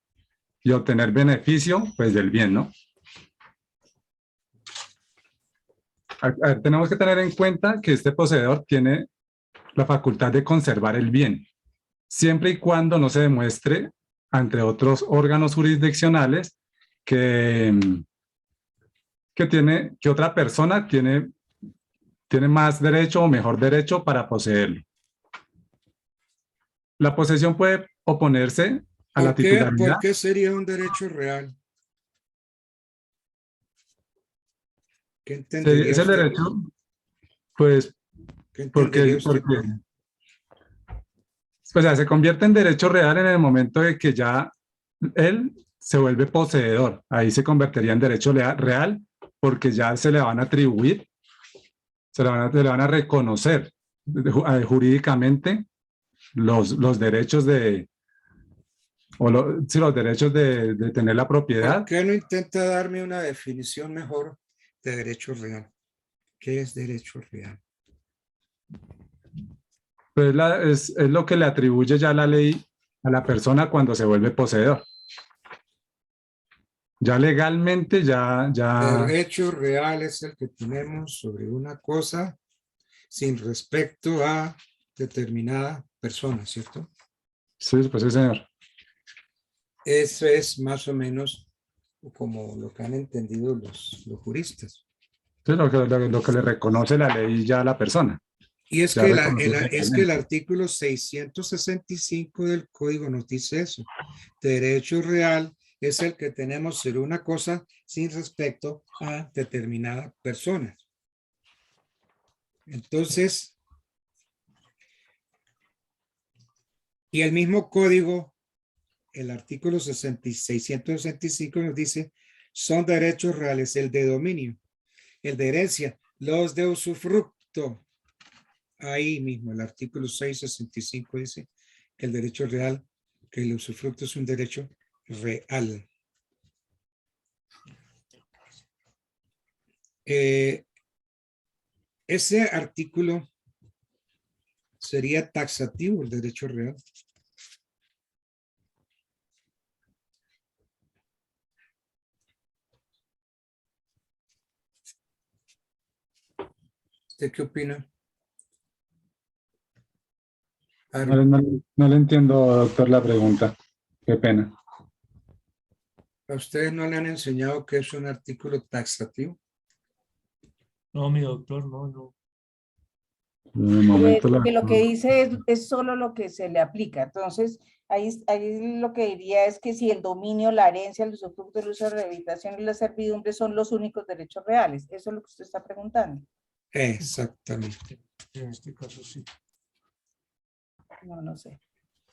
y obtener beneficio, pues, del bien, ¿no? A ver, tenemos que tener en cuenta que este poseedor tiene la facultad de conservar el bien, siempre y cuando no se demuestre ante otros órganos jurisdiccionales que otra persona tiene más derecho o mejor derecho para poseerlo. La posesión puede oponerse a la titularidad. ¿Por qué sería un derecho real? ¿Qué entendería Es el usted? derecho, pues, ¿Qué entendería usted? O sea, se convierte en derecho real en el momento de que ya él se vuelve poseedor. Ahí se convertiría en derecho real porque ya se le van a atribuir, se le van a reconocer jurídicamente los derechos los derechos de tener la propiedad. ¿Por qué no intenta darme una definición mejor de derecho real? ¿Qué es derecho real? Pues es lo que le atribuye ya la ley a la persona cuando se vuelve poseedor. Ya legalmente, ya... Derecho real es el que tenemos sobre una cosa sin respecto a determinada persona, ¿cierto? Sí, pues sí, señor. Eso es más o menos como lo que han entendido los juristas. Sí, lo que le reconoce la ley ya a la persona. Y es Ya que, reconoce el artículo 665 del código nos dice eso. Derecho real es el que tenemos sobre una cosa sin respecto a determinada persona. Entonces, y el mismo código, el artículo 665 nos dice, son derechos reales el de dominio, el de herencia, los de usufructo. Ahí mismo, el artículo 665 dice que el derecho real, que el usufructo es un derecho real. Ese artículo sería taxativo, el derecho real. ¿Usted qué opina? No le entiendo, doctor, la pregunta. Qué pena. ¿A ustedes no le han enseñado que es un artículo taxativo? No, mi doctor, no. En el momento Porque lo que dice es solo lo que se le aplica. Entonces, ahí lo que diría es que si el dominio, la herencia, el usufructo, el uso de rehabilitación y la servidumbre son los únicos derechos reales. Eso es lo que usted está preguntando. Exactamente. En este caso sí. No sé.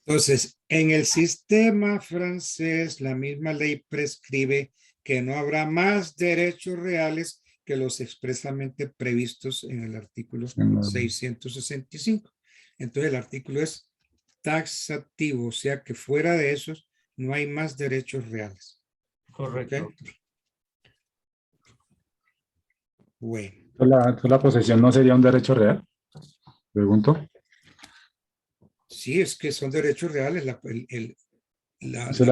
Entonces, en el sistema francés, la misma ley prescribe que no habrá más derechos reales que los expresamente previstos en el artículo 665. Entonces, el artículo es taxativo, o sea que fuera de esos no hay más derechos reales. Correcto. ¿Okay? Bueno. ¿La posesión no sería un derecho real? Pregunto. Sí, es que son derechos reales. La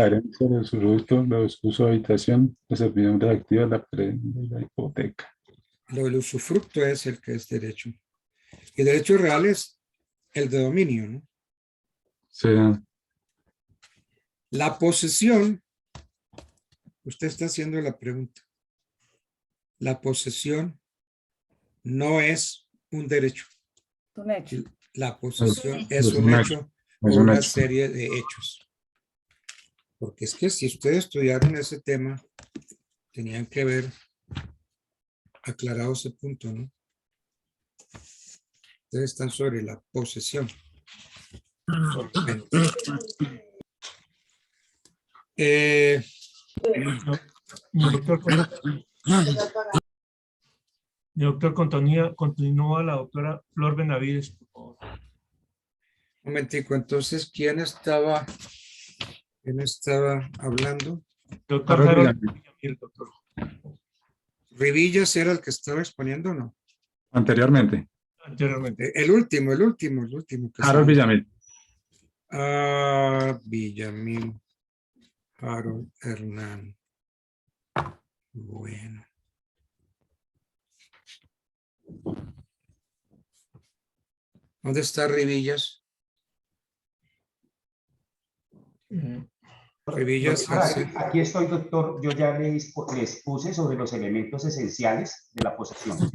herencia, el usufructo, los usos de habitación, la servidumbre activa, la hipoteca. Lo del usufructo es el que es derecho. Y derecho real es el de dominio, ¿no? Sí. La posesión, usted está haciendo la pregunta. La posesión no es un derecho. Un hecho. La posesión Es es un un hecho o es un una hecho. serie de hechos. Porque es que si ustedes estudiaron ese tema, tenían que haber aclarado ese punto, ¿no? Ustedes están sobre la posesión. Solamente. Mi doctor, continúa la doctora Flor Benavides, por favor. Un momentico, entonces, ¿quién estaba hablando? Doctor Harold Harold Villamil. Villamil, doctor. ¿Rivillas era el que estaba exponiendo o no? Anteriormente. Anteriormente. El último. Que Harold salió. Villamil. Ah, Villamil. Harold Hernán. Bueno. ¿Dónde está Rivillas? Rivillas. Doctora, aquí estoy, doctor. Yo ya les puse sobre los elementos esenciales de la posesión.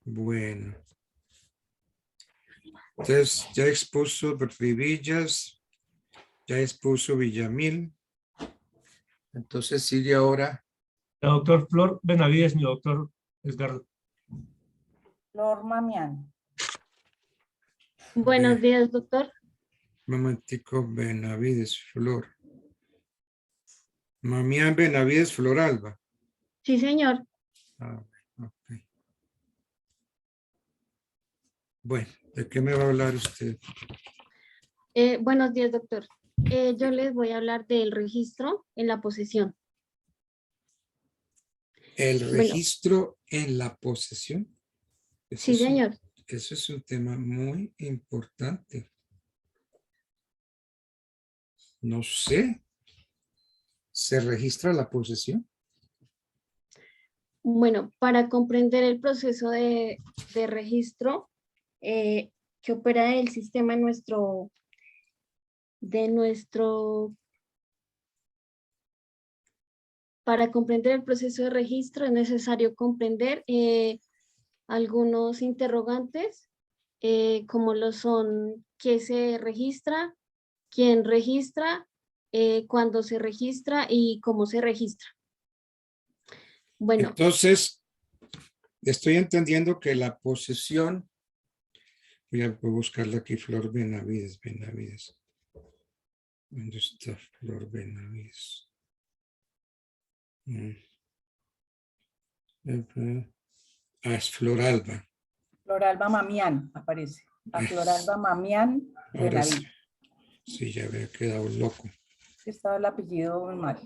Bueno. Entonces, ya expuso Rivillas, ya expuso Villamil. Entonces sigue ahora. La doctora Flor Benavides, mi doctor Edgardo. Flor Mamián. Buenos días, doctor. Un momentico, Benavides, Flor. Mamián Benavides, Flor Alba. Sí, señor. Ah, ok. Bueno, ¿de qué me va a hablar usted? Buenos días, doctor. Yo les voy a hablar del registro en la posesión. El Bueno. registro en la posesión. Sí, señor. Eso es un tema muy importante. No sé. ¿Se registra la posesión? Bueno, para comprender el proceso de registro que opera el sistema para comprender el proceso de registro es necesario comprender algunos interrogantes, como lo son qué se registra, quién registra, cuándo se registra y cómo se registra. Bueno. Entonces, estoy entendiendo que la posesión, voy a buscarla aquí, Flor Benavides. ¿Dónde está Flor Benavides? Es Flor Alba. Flor Alba Mamián aparece. A Flor Alba Mamián Benavides. Sí, ya había quedado loco. Estaba el apellido mal.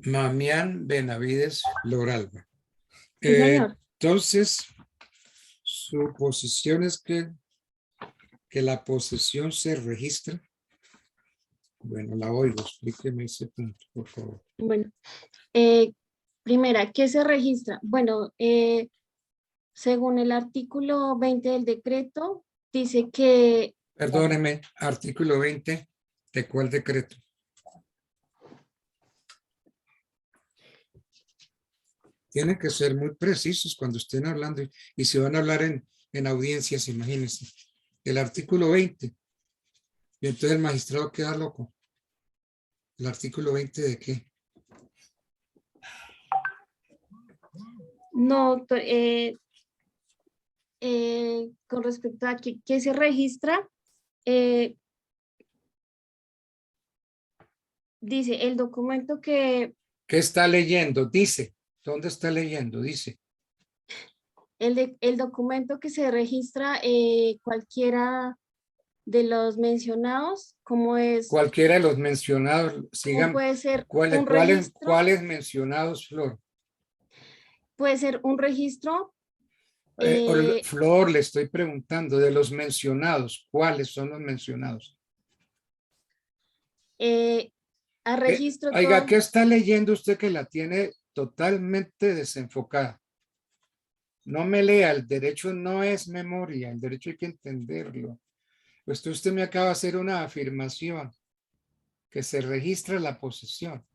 Mamián Benavides Flor Alba. Sí, señor. Entonces, su posición es que la posesión se registra. Bueno, la oigo. Explíqueme ese punto, por favor. Bueno, primera, ¿qué se registra? Bueno, según el artículo 20 del decreto, dice que... Perdóneme, artículo 20, ¿de cuál decreto? Tienen que ser muy precisos cuando estén hablando y si van a hablar en audiencias, imagínense. El artículo 20. Y entonces el magistrado queda loco. ¿El artículo 20 de qué? No, doctor, con respecto a qué se registra, dice el documento que... ¿Qué está leyendo? Dice. ¿Dónde está leyendo? Dice. El documento que se registra, cualquiera de los mencionados, como es... Cualquiera de los mencionados. Sigan. Puede ser ¿Cuáles mencionados, Flor? Puede ser un registro. Flor, le estoy preguntando de los mencionados. ¿Cuáles son los mencionados? A registro. Oiga, todo... ¿qué está leyendo usted que la tiene totalmente desenfocada? No me lea, el derecho no es memoria, el derecho hay que entenderlo. Pues usted me acaba de hacer una afirmación, que se registra la posesión.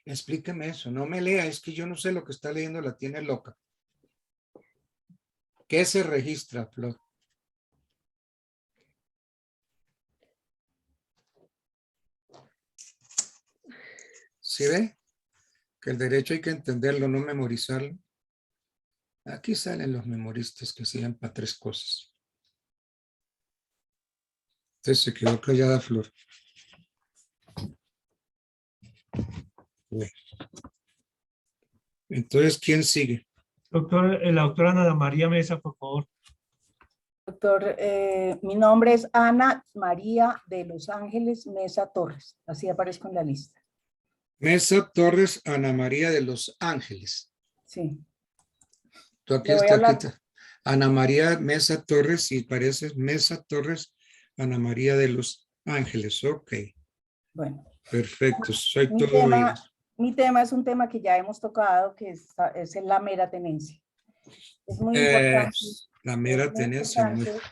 Explíqueme eso, no me lea, es que yo no sé lo que está leyendo, la tiene loca. ¿Qué se registra, Flor? ¿Sí ve? Que el derecho hay que entenderlo, no memorizarlo. Aquí salen los memoristas que se para 3 cosas. Entonces se quedó callada Flor. Bueno. Entonces, ¿quién sigue? Doctor, la doctora Ana María Mesa, por favor. Doctor, mi nombre es Ana María de Los Ángeles Mesa Torres. Así aparezco en la lista. Mesa Torres, Ana María de Los Ángeles. Sí. Tú aquí Le voy a está, hablar. aquí está. Ana María Mesa Torres, si parece Mesa Torres, Ana María de Los Ángeles. Ok. Bueno. Perfecto, soy Mi todo tema, oídos. mi tema es un tema que ya hemos tocado, que es la mera tenencia. Es muy importante. La mera Es muy tenencia. Muy... importante.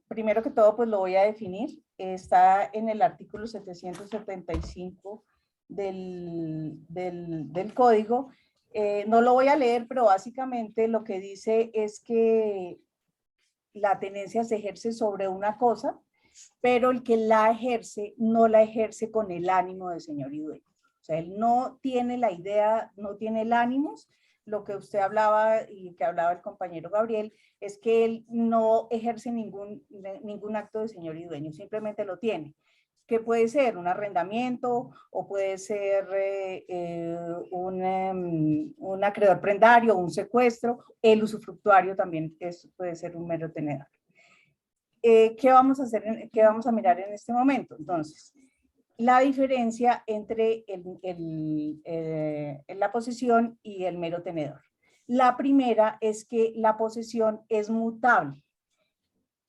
Primero que todo, pues lo voy a definir. Está en el artículo 775 del código. No lo voy a leer, pero básicamente lo que dice es que la tenencia se ejerce sobre una cosa, pero el que la ejerce no la ejerce con el ánimo de señor y dueño. O sea, él no tiene la idea, no tiene el ánimo. Lo que usted hablaba y que hablaba el compañero Gabriel es que él no ejerce ningún acto de señor y dueño, simplemente lo tiene. Que puede ser un arrendamiento o puede ser un acreedor prendario, un secuestro. El usufructuario también puede ser un mero tenedor. ¿Qué vamos a hacer? ¿Qué vamos a mirar en este momento? Entonces, la diferencia entre la posesión y el mero tenedor. La primera es que la posesión es mutable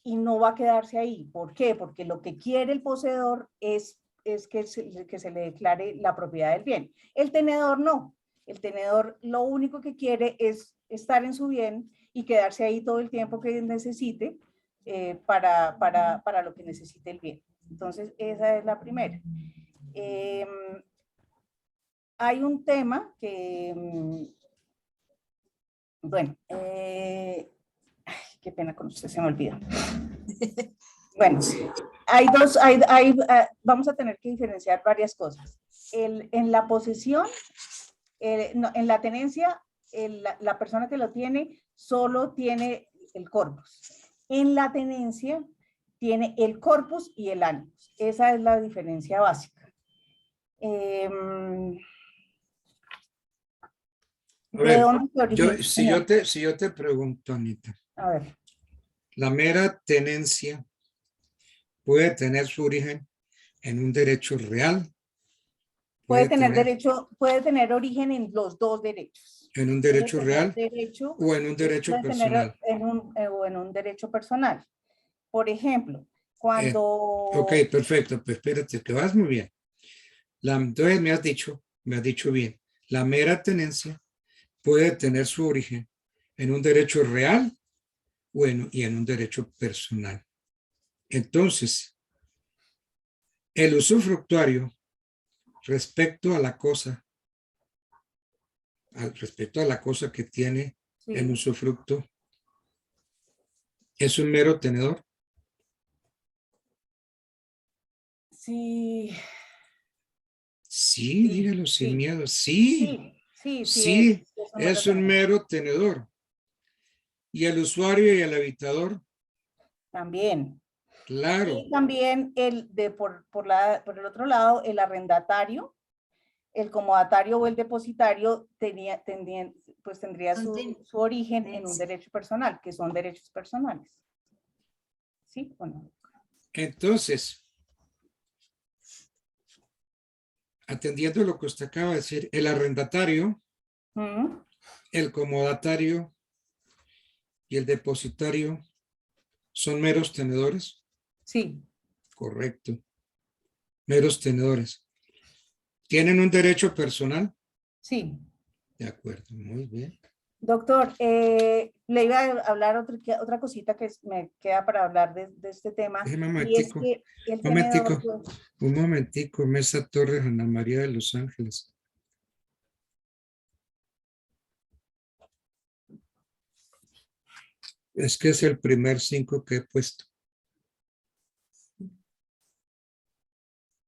y no va a quedarse ahí. ¿Por qué? Porque lo que quiere el poseedor es que se le declare la propiedad del bien. El tenedor no. El tenedor lo único que quiere es estar en su bien y quedarse ahí todo el tiempo que necesite para lo que necesite el bien. Entonces, esa es la primera. Hay un tema que, bueno, qué pena con usted, se me olvida. Bueno, vamos a tener que diferenciar varias cosas. En la posesión, no, en la tenencia, la persona que lo tiene solo tiene el corpus. En la tenencia tiene el corpus y el animus. Esa es la diferencia básica. ¿De dónde se origina? Si yo te pregunto, Anita. A ver. La mera tenencia puede tener su origen en un derecho real. Puede tener origen en los dos derechos. En un derecho real o en un derecho personal. O en un derecho personal. Por ejemplo, cuando... Ok, perfecto. Pues espérate, que vas muy bien. Entonces me has dicho bien. La mera tenencia puede tener su origen en un derecho real y en un derecho personal. Entonces, el usufructuario respecto a la cosa que tiene el usufructo, ¿es un mero tenedor? Sí. Sí, dígalo sin miedo. Sí, es un mero tenedor. ¿Y el usuario y el habitador? También. Claro. Y también por el otro lado, el arrendatario, el comodatario o el depositario tendría su origen en un derecho personal, que son derechos personales. ¿Sí o no? Entonces, atendiendo lo que usted acaba de decir, el arrendatario, el comodatario y el depositario son meros tenedores. Sí. Correcto. Meros tenedores. ¿Tienen un derecho personal? Sí. De acuerdo, muy bien. Doctor, le iba a hablar otra cosita que me queda para hablar de este tema. Déjeme un Y es momentico, que él un tiene momentico, un momentico, Mesa Torres, Ana María de Los Ángeles. Es que es el primer 5 que he puesto.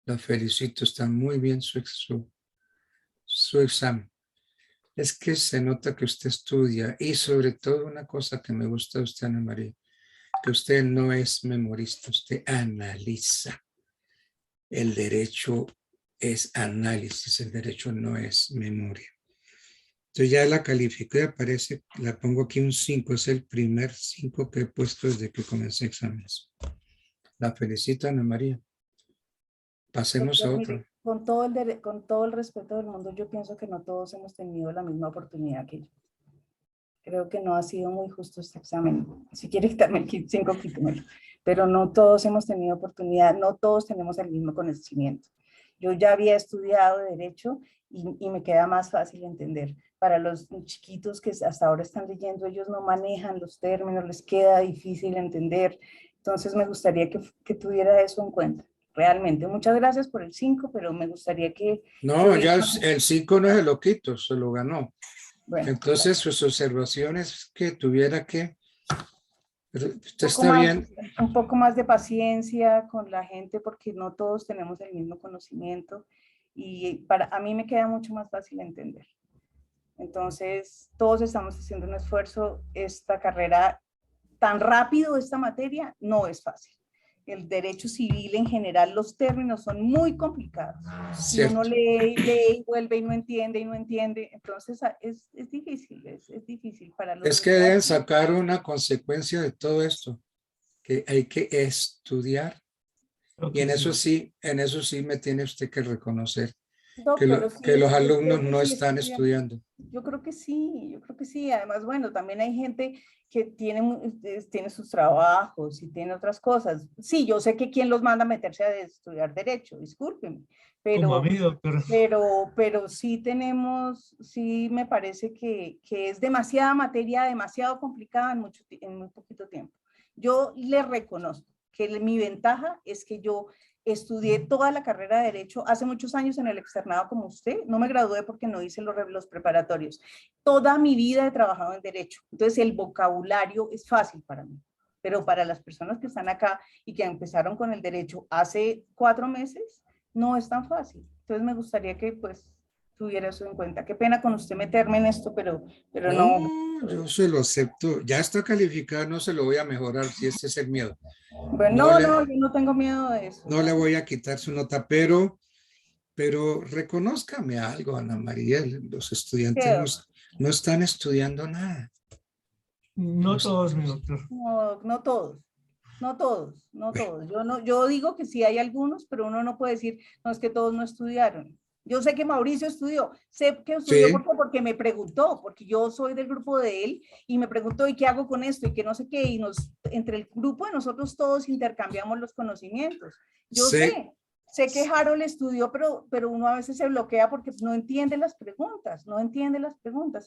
La felicito, está muy bien su examen. Es que se nota que usted estudia y sobre todo una cosa que me gusta de usted, Ana María, que usted no es memorista, usted analiza. El derecho es análisis, el derecho no es memoria. Entonces ya la califiqué, aparece, la pongo aquí un 5, es el primer 5 que he puesto desde que comencé exámenes. La felicito, Ana María. Pasemos a Doctor, otro. otro. Con todo el respeto del mundo, yo pienso que no todos hemos tenido la misma oportunidad que yo. Creo que no ha sido muy justo este examen. Si quiere quitarme el 5, quítemelo. Pero no todos hemos tenido oportunidad, no todos tenemos el mismo conocimiento. Yo ya había estudiado Derecho y me queda más fácil entender. Para los chiquitos que hasta ahora están leyendo, ellos no manejan los términos, les queda difícil entender. Entonces me gustaría que tuviera eso en cuenta. Realmente, muchas gracias por el 5, pero me gustaría que... No, ya el 5 no se lo quito, se lo ganó. Bueno, entonces sus observaciones que tuviera que... Usted está más, bien. un poco más de paciencia con la gente porque no todos tenemos el mismo conocimiento y a mí me queda mucho más fácil entender. Entonces, todos estamos haciendo un esfuerzo. Esta carrera, tan rápido esta materia, no es fácil. El derecho civil en general, los términos son muy complicados. Si uno lee y vuelve y no entiende, entonces es difícil, es difícil para los... Es que deben sacar una consecuencia de todo esto, que hay que estudiar. Y en eso sí me tiene usted que reconocer que los alumnos no están estudiando. Yo creo que sí, Además, bueno, también hay gente que tiene sus trabajos y tiene otras cosas. Sí, yo sé que quién los manda a meterse a estudiar Derecho, discúlpenme. Como a mí, doctor. Pero sí sí me parece que es demasiada materia, demasiado complicada en muy poquito tiempo. Yo le reconozco que mi ventaja es que yo estudié toda la carrera de Derecho hace muchos años en el externado como usted. No me gradué porque no hice los preparatorios. Toda mi vida he trabajado en Derecho. Entonces el vocabulario es fácil para mí. Pero para las personas que están acá y que empezaron con el Derecho hace 4 meses, no es tan fácil. Entonces me gustaría que pues tuviera eso en cuenta. Qué pena con usted meterme en esto, pero no. Yo se lo acepto. Ya está calificado, no se lo voy a mejorar si ese es el miedo. Bueno, yo no tengo miedo de eso. No le voy a quitar su nota, pero reconózcame algo, Ana María. Los estudiantes no están estudiando nada. No todos, mi doctor. No todos. Yo digo que sí hay algunos, pero uno no puede decir, no, es que todos no estudiaron. Yo sé que Mauricio estudió, sé que estudió sí. porque me preguntó, porque yo soy del grupo de él y me preguntó, ¿y qué hago con esto? Y que no sé qué, y entre el grupo de nosotros todos intercambiamos los conocimientos. Yo sé que Harold estudió, pero uno a veces se bloquea porque no entiende las preguntas.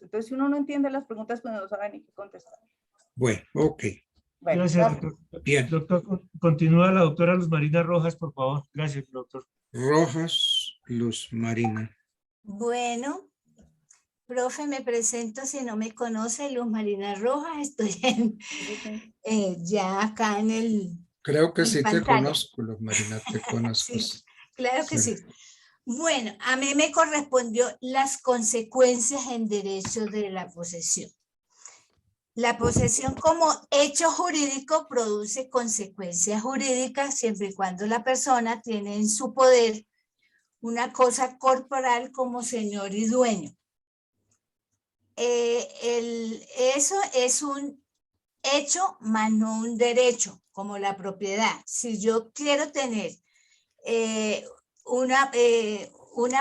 Entonces, si uno no entiende las preguntas, pues no sabe ni qué contestar. Bueno, ok. Bueno, gracias, doctor. Bien. Doctor, continúa la doctora Luz Marina Rojas, por favor. Gracias, doctor. Rojas, Luz Marina. Bueno, profe, me presento, si no me conoce, Luz Marina Rojas, estoy ya acá en el... Creo que sí pantalla. te conozco, Luz Marina, te conozco. Sí, claro que sí. Bueno, a mí me correspondió las consecuencias en derecho de la posesión. La posesión como hecho jurídico produce consecuencias jurídicas siempre y cuando la persona tiene en su poder una cosa corporal como señor y dueño. Eso es un hecho más no un derecho, como la propiedad. Si yo quiero tener una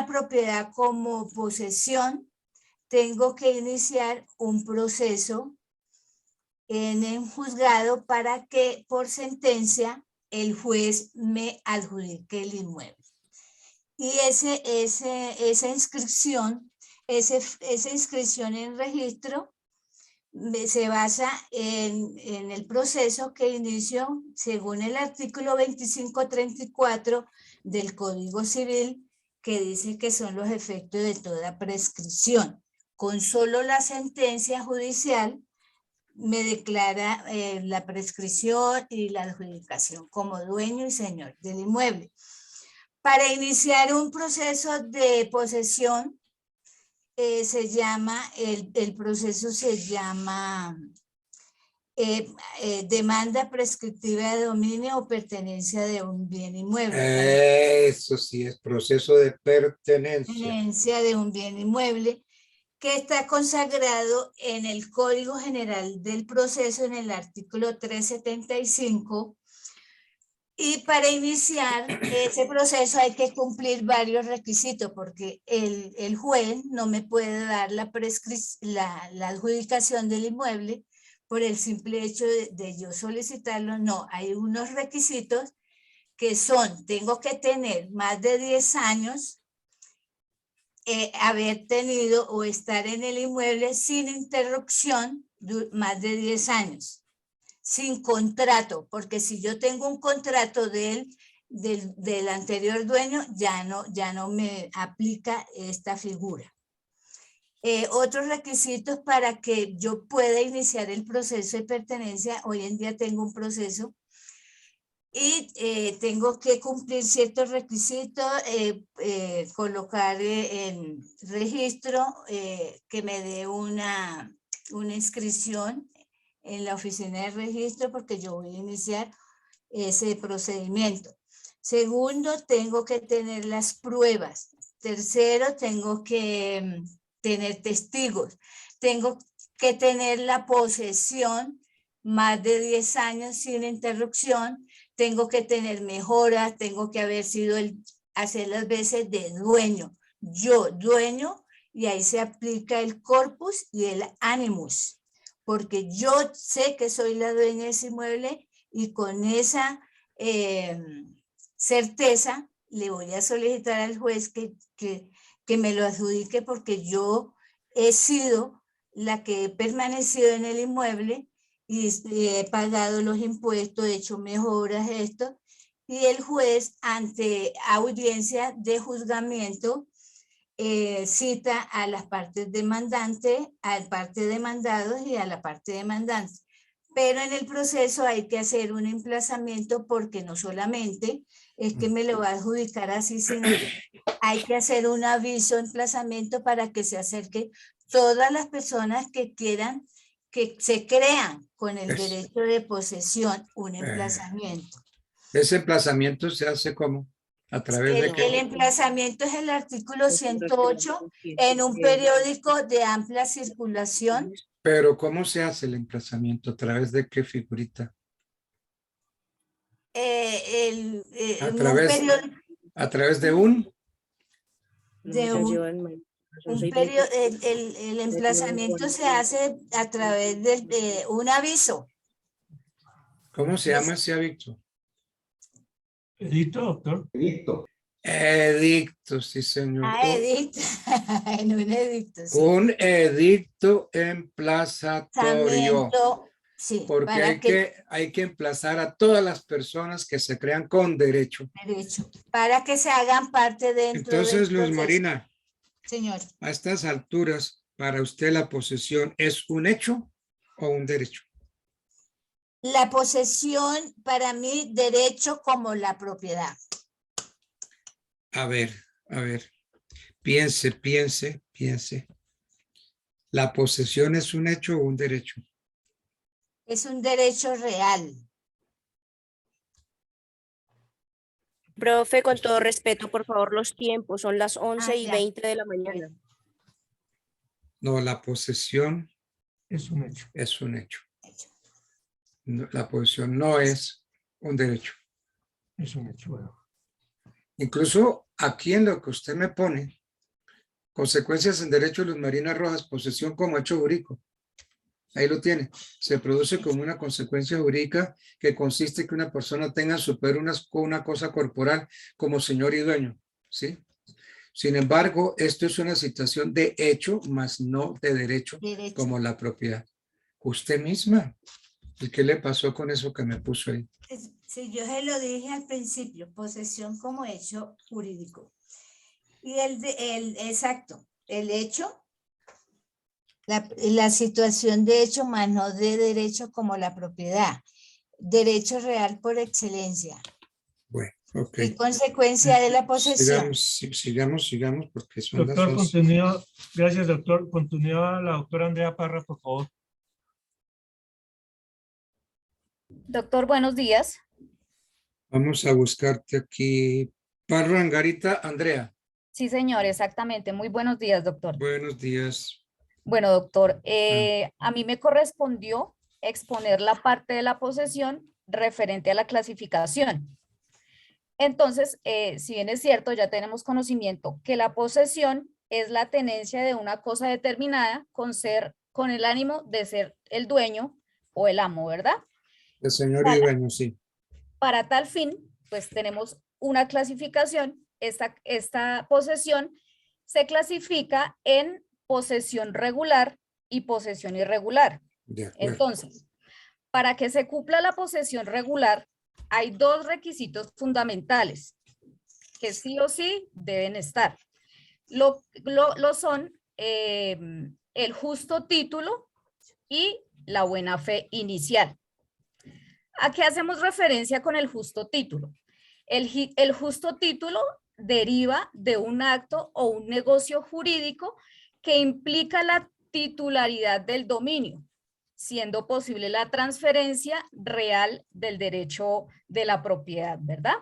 propiedad como posesión, tengo que iniciar un proceso en el juzgado para que por sentencia el juez me adjudique el inmueble. Y esa inscripción esa inscripción en registro se basa en el proceso que inició según el artículo 2534 del Código Civil, que dice que son los efectos de toda prescripción. Con solo la sentencia judicial me declara la prescripción y la adjudicación como dueño y señor del inmueble. Para iniciar un proceso de posesión, el proceso se llama demanda prescriptiva de dominio o pertenencia de un bien inmueble. Eso sí, es proceso de pertenencia. Pertenencia de un bien inmueble, que está consagrado en el Código General del Proceso en el artículo 375. Y para iniciar ese proceso hay que cumplir varios requisitos, porque el juez no me puede dar la adjudicación del inmueble por el simple hecho de yo solicitarlo. No, hay unos requisitos que son: tengo que tener más de 10 años, haber tenido o estar en el inmueble sin interrupción más de 10 años. Sin contrato, porque si yo tengo un contrato del anterior dueño, ya no me aplica esta figura. Otros requisitos para que yo pueda iniciar el proceso de pertenencia: hoy en día tengo un proceso y tengo que cumplir ciertos requisitos, colocar en registro, que me dé una inscripción en la oficina de registro, porque yo voy a iniciar ese procedimiento. Segundo, tengo que tener las pruebas. Tercero, tengo que tener testigos. Tengo que tener la posesión más de 10 años sin interrupción. Tengo que tener mejoras. Tengo que haber sido hacer las veces de dueño. Yo, dueño, y ahí se aplica el corpus y el animus, porque yo sé que soy la dueña de ese inmueble, y con esa certeza le voy a solicitar al juez que me lo adjudique, porque yo he sido la que he permanecido en el inmueble y he pagado los impuestos, he hecho mejoras, esto, y el juez, ante audiencia de juzgamiento, cita a las partes demandantes, al parte demandado y a la parte demandante. Pero en el proceso hay que hacer un emplazamiento, porque no solamente es que me lo va a adjudicar así, sino que hay que hacer un aviso de emplazamiento para que se acerque todas las personas que quieran, que se crean con el derecho de posesión, un emplazamiento. ¿Ese emplazamiento se hace cómo? ¿A través de qué? El emplazamiento es el artículo 108 en un periódico de amplia circulación. Pero ¿cómo se hace el emplazamiento? ¿A través de qué figurita? ¿A través de un? El emplazamiento se hace a través de un aviso. ¿Cómo se llama ese aviso? Edicto, doctor. Edicto. Edicto, sí, señor. Edicto. En un edicto, sí. Un edicto emplazatorio. Sí, porque hay que emplazar a todas las personas que se crean con derecho. Para que se hagan parte dentro. Entonces, Luz Marina. Señor. A estas alturas, para usted la posesión ¿es un hecho o un derecho? La posesión, para mí, derecho como la propiedad. A ver. Piense. ¿La posesión es un hecho o un derecho? Es un derecho real. Profe, con todo respeto, por favor, los tiempos son las 11:20 de la mañana. No, la posesión es un hecho. Es un hecho. No, la posesión no es un derecho. Es un hecho, bueno. Incluso aquí en lo que usted me pone, consecuencias en derecho de Luz Marina Rojas, posesión como hecho jurídico. Ahí lo tiene. Se produce como una consecuencia jurídica que consiste en que una persona tenga en su poder una cosa corporal como señor y dueño. ¿Sí? Sin embargo, esto es una situación de hecho, más no de derecho, Derecho. como la propiedad. Usted misma. ¿Y qué le pasó con eso que me puso ahí? Sí, yo se lo dije al principio, posesión como hecho jurídico. Y exacto, el hecho, la situación de hecho más no de derecho como la propiedad. Derecho real por excelencia. Bueno, ok. Y consecuencia de la posesión. Sigamos, porque son las Doctor, 11. continúa. Gracias, doctor. Continúa la doctora Andrea Parra, por favor. Doctor, buenos días. Vamos a buscarte aquí. Parra, Angarita, Andrea. Sí, señor, exactamente. Muy buenos días, doctor. Buenos días. Bueno, doctor, a mí me correspondió exponer la parte de la posesión referente a la clasificación. Entonces, si bien es cierto, ya tenemos conocimiento que la posesión es la tenencia de una cosa determinada con el ánimo de ser el dueño o el amo, ¿verdad? El señor y dueño, sí. Para tal fin, pues tenemos una clasificación. Esta posesión se clasifica en posesión regular y posesión irregular. De acuerdo. Entonces, para que se cumpla la posesión regular, hay dos requisitos fundamentales que sí o sí deben estar. Lo son el justo título y la buena fe inicial. ¿A qué hacemos referencia con el justo título? El justo título deriva de un acto o un negocio jurídico que implica la titularidad del dominio, siendo posible la transferencia real del derecho de la propiedad, ¿verdad?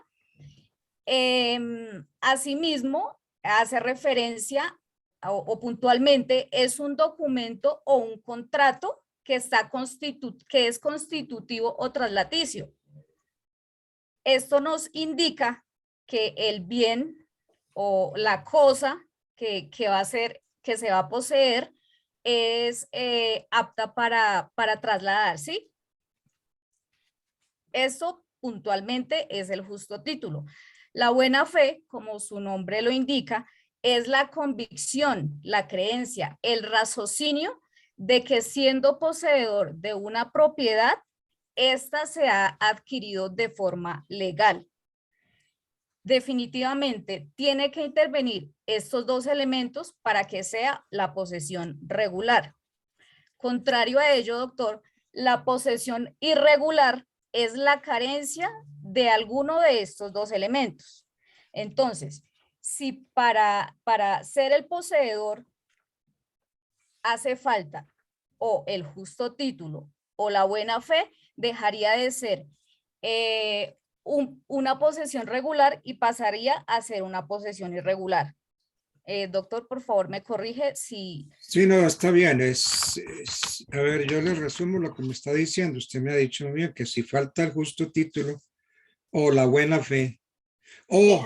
Asimismo, hace referencia o puntualmente es un documento o un contrato que es constitutivo o traslaticio. Esto nos indica que el bien o la cosa que se va a poseer es apta para trasladar, ¿sí? Esto puntualmente es el justo título. La buena fe, como su nombre lo indica, es la convicción, la creencia, el raciocinio de que siendo poseedor de una propiedad, esta se ha adquirido de forma legal. Definitivamente tiene que intervenir estos dos elementos para que sea la posesión regular. Contrario a ello, doctor, la posesión irregular es la carencia de alguno de estos dos elementos. Entonces, si para ser el poseedor hace falta o el justo título o la buena fe, dejaría de ser una posesión regular y pasaría a ser una posesión irregular. Doctor, por favor, me corrige si... Sí, no, está bien. A ver, yo le resumo lo que me está diciendo. Usted me ha dicho muy bien que si falta el justo título o la buena fe, o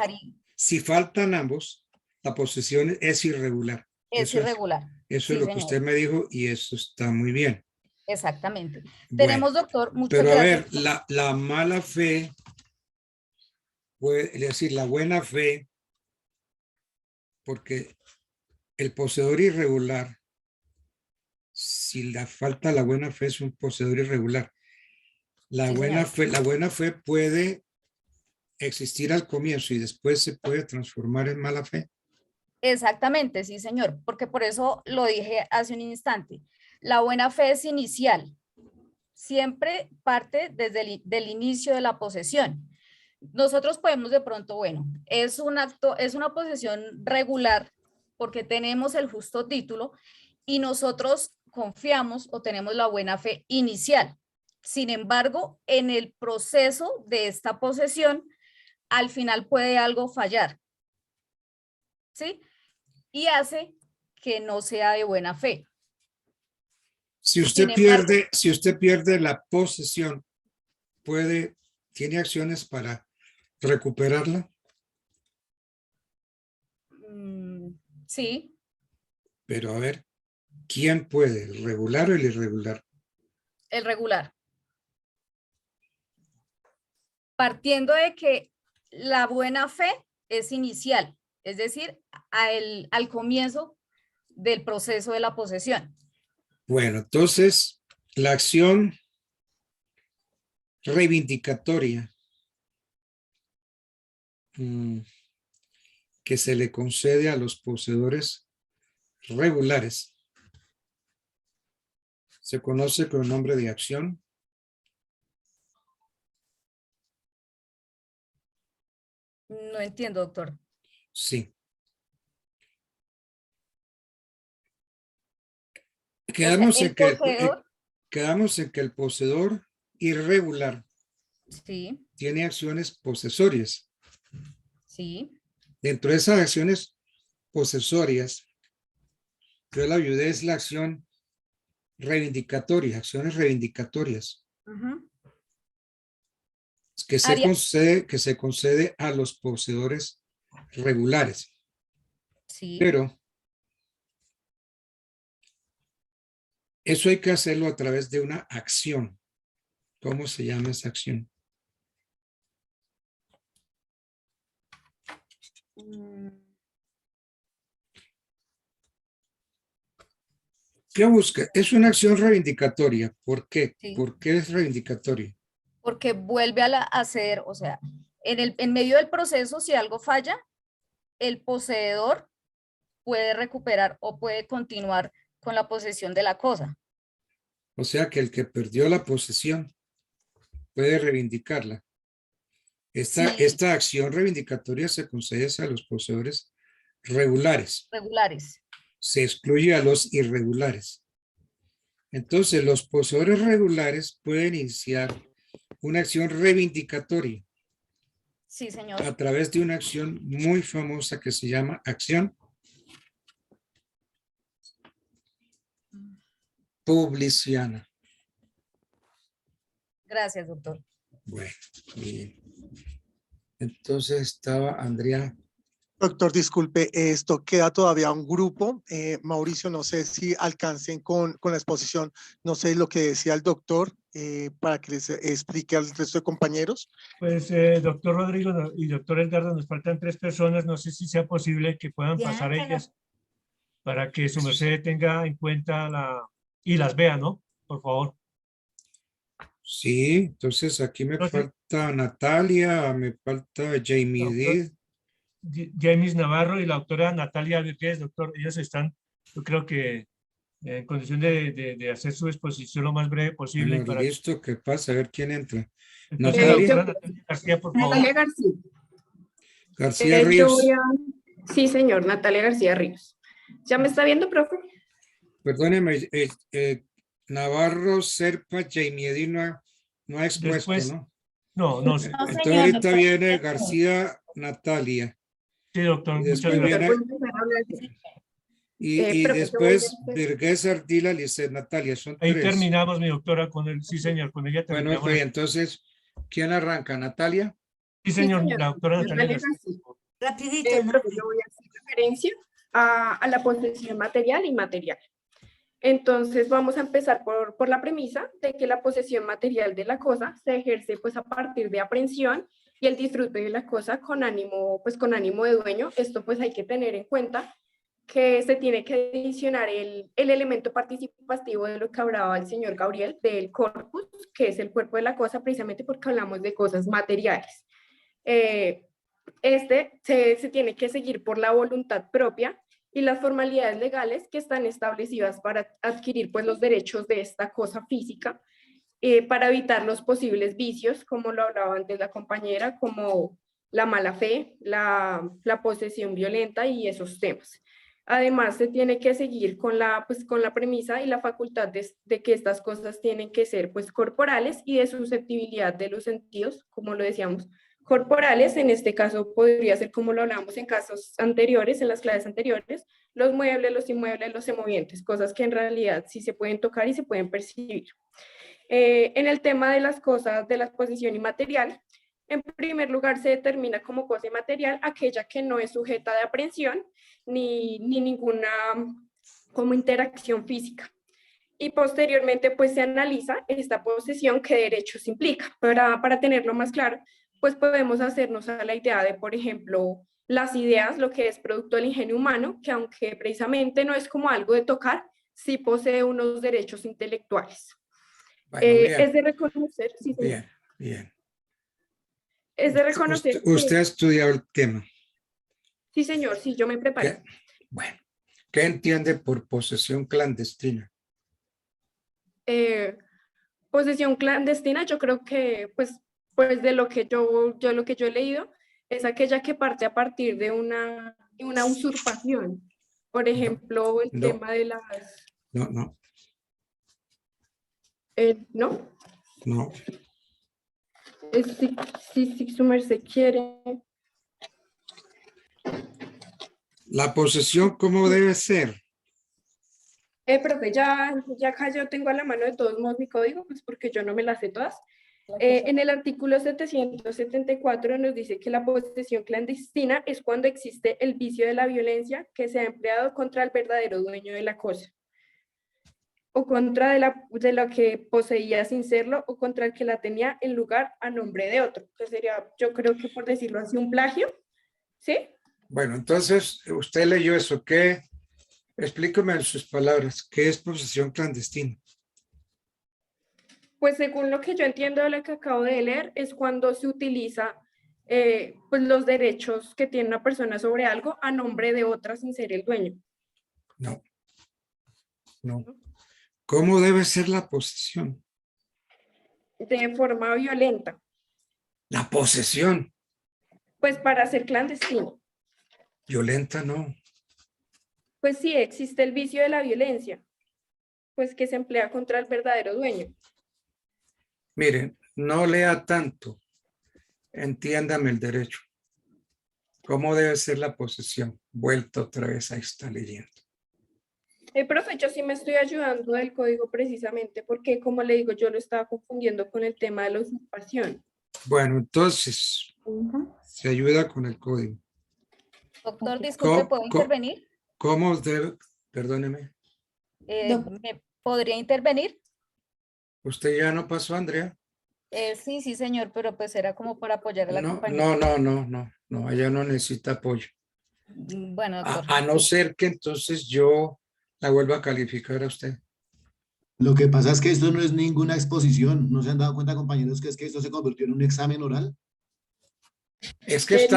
si faltan ambos, la posesión es irregular. Es irregular. Eso sí, es lo que señor. usted me dijo y eso está muy bien. Exactamente. Bueno, Tenemos, doctor, muchas pero gracias. a ver, la mala fe, es decir, la buena fe, porque el poseedor irregular, si la falta la buena fe, es un poseedor irregular. La buena fe puede existir al comienzo y después se puede transformar en mala fe. Exactamente, sí, señor, porque por eso lo dije hace un instante. La buena fe es inicial. Siempre parte desde del inicio de la posesión. Nosotros podemos de pronto, bueno, es un acto, es una posesión regular porque tenemos el justo título y nosotros confiamos o tenemos la buena fe inicial. Sin embargo, en el proceso de esta posesión, al final puede algo fallar, ¿sí? Y hace que no sea de buena fe. Si usted pierde la posesión, ¿tiene acciones para recuperarla? Sí. Pero a ver, ¿quién puede? ¿El regular o el irregular? El regular. Partiendo de que la buena fe es inicial, es decir, al comienzo del proceso de la posesión. Bueno, entonces, la acción reivindicatoria que se le concede a los poseedores regulares se conoce con el nombre de acción No entiendo, doctor. sí. Quedamos en que el poseedor irregular Sí, tiene acciones posesorias. sí, Dentro de esas acciones posesorias, yo la ayudé es la acción reivindicatoria, acciones reivindicatorias, que se concede a los poseedores regulares. sí. Pero eso hay que hacerlo a través de una acción. ¿Cómo se llama esa acción? ¿Qué busca? Es una acción reivindicatoria. ¿Por qué? Sí. ¿Por qué es reivindicatoria? Porque vuelve a hacer, o sea, en medio del proceso, si algo falla, el poseedor puede recuperar o puede continuar con la posesión de la cosa. O sea que el que perdió la posesión puede reivindicarla. Esta acción reivindicatoria se concede a los poseedores regulares. Regulares. Se excluye a los irregulares. Entonces, los poseedores regulares pueden iniciar una acción reivindicatoria. Sí, señor. A través de una acción muy famosa que se llama acción publiciana. Gracias, doctor. Bueno, bien. Entonces estaba Andrea. Doctor, disculpe, esto queda todavía un grupo. Mauricio, no sé si alcancen con la exposición, no sé lo que decía el doctor, para que les explique al resto de compañeros. Pues, doctor Rodrigo y doctor Edgardo, nos faltan 3 personas, no sé si sea posible que puedan pasar ellas para que su merced tenga en cuenta y las vea, ¿no? Por favor. Sí, entonces aquí me falta Natalia, me falta Jamie Díaz. James Navarro y la doctora Natalia Virguez, doctor, ellos están, yo creo que en condición de hacer su exposición lo más breve posible. Bueno, listo, ¿qué pasa? A ver quién entra. Entonces, Natalia. Natalia García, por favor. Natalia García. García Yo Ríos. voy a... Sí, señor, Natalia García Ríos. ¿Ya me está viendo, profe? Perdóneme, Navarro, Serpa, Jamie Edina no ha expuesto, Después, ¿no? No. Entonces ahorita viene García Natalia. Sí, doctor, Y después viene, y después Virguez Ardila, Lisset, Natalia, son ahí 3. terminamos, mi doctora, con el, sí, señor, con ella terminamos. Bueno, entonces, ¿quién arranca? ¿Natalia? Sí, señor, la doctora Natalia. Rapidito, profe, yo voy a hacer referencia a la posesión material y inmaterial. Entonces vamos a empezar por la premisa de que la posesión material de la cosa se ejerce pues a partir de aprehensión y el disfrute de la cosa con ánimo de dueño. Esto pues hay que tener en cuenta que se tiene que adicionar el elemento participativo de lo que hablaba el señor Gabriel, del corpus, que es el cuerpo de la cosa, precisamente porque hablamos de cosas materiales. Se tiene que seguir por la voluntad propia y las formalidades legales que están establecidas para adquirir pues los derechos de esta cosa física, para evitar los posibles vicios, como lo hablaba antes la compañera, como la mala fe, la posesión violenta y esos temas. Además, se tiene que seguir con la premisa y la facultad de que estas cosas tienen que ser pues corporales y de susceptibilidad de los sentidos, como lo decíamos, corporales. En este caso podría ser como lo hablamos en casos anteriores, en las clases anteriores, los muebles, los inmuebles, los semovientes, cosas que en realidad sí se pueden tocar y se pueden percibir. En el tema de las cosas de la posesión inmaterial, en primer lugar se determina como cosa inmaterial aquella que no es sujeta de aprehensión ni ninguna como interacción física. Y posteriormente pues se analiza esta posesión qué derechos implica. Para tenerlo más claro, pues podemos hacernos a la idea de, por ejemplo, las ideas, lo que es producto del ingenio humano, que aunque precisamente no es como algo de tocar, sí posee unos derechos intelectuales. Bueno, bien. Es de reconocer, sí, señor. Bien, bien. Es de reconocer Usted ha estudiado el tema. Sí, señor, sí, yo me preparé. Bueno, ¿qué entiende por posesión clandestina? Posesión clandestina, yo creo que, pues de lo que yo he leído, es aquella que parte a partir de una usurpación. Por ejemplo, el tema de las... No. ¿No? No. Si su merced quiere. La posesión, ¿cómo debe ser? Profe, ya acá yo tengo a la mano de todos modos mi código, pues porque yo no me las sé todas. En el artículo 774 nos dice que la posesión clandestina es cuando existe el vicio de la violencia que se ha empleado contra el verdadero dueño de la cosa, o contra de lo que poseía sin serlo, o contra el que la tenía en lugar a nombre de otro, que sería, yo creo que por decirlo así, un plagio, ¿sí? Bueno, entonces, usted leyó eso, ¿qué? Explíqueme en sus palabras, ¿qué es posesión clandestina? Pues según lo que yo entiendo de lo que acabo de leer, es cuando se utiliza pues los derechos que tiene una persona sobre algo a nombre de otra sin ser el dueño. No. ¿Cómo debe ser la posesión? De forma violenta. La posesión. Pues para ser clandestino. Violenta no. Pues sí, existe el vicio de la violencia, pues que se emplea contra el verdadero dueño. Miren, no lea tanto. Entiéndame el derecho. ¿Cómo debe ser la posesión? Vuelta otra vez, ahí está leyendo. Profe, yo sí me estoy ayudando del código precisamente porque, como le digo, yo lo estaba confundiendo con el tema de la usurpación. Bueno, entonces, se ayuda con el código. Doctor, disculpe, ¿puedo intervenir? ¿Cómo debe? Perdóneme. ¿Me podría intervenir? ¿Usted ya no pasó, Andrea? Sí, señor, pero pues era como para apoyar a la compañera. No, ella no necesita apoyo. Bueno, doctor. A no ser que entonces yo la vuelva a calificar a usted. Lo que pasa es que esto no es ninguna exposición. ¿No se han dado cuenta, compañeros, que es que esto se convirtió en un examen oral? Es que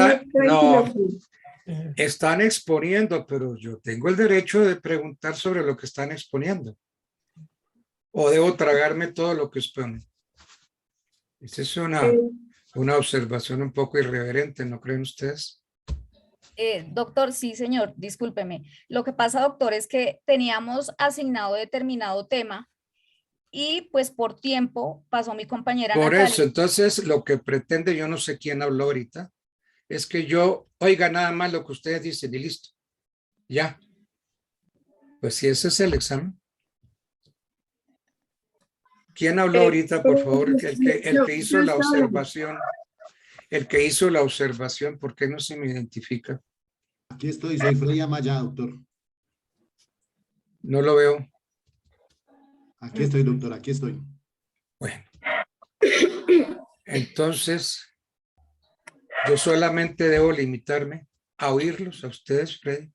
están exponiendo, pero yo tengo el derecho de preguntar sobre lo que están exponiendo. ¿O debo tragarme todo lo que exponen? Esa es una observación un poco irreverente, ¿no creen ustedes? Doctor, sí, señor, discúlpeme. Lo que pasa, doctor, es que teníamos asignado determinado tema y pues por tiempo pasó mi compañera Por Natalia. eso, entonces, lo que pretende, yo no sé quién habló ahorita, es que yo oiga nada más lo que ustedes dicen y listo. Ya. Pues si ese es el examen. ¿Quién habló ahorita, por favor? El que hizo la observación. El que hizo la observación, ¿por qué no se me identifica? Aquí estoy, soy Freddy Amaya, doctor. No lo veo. Aquí estoy, doctor, aquí estoy. Bueno. Entonces, yo solamente debo limitarme a oírlos a ustedes, Freddy.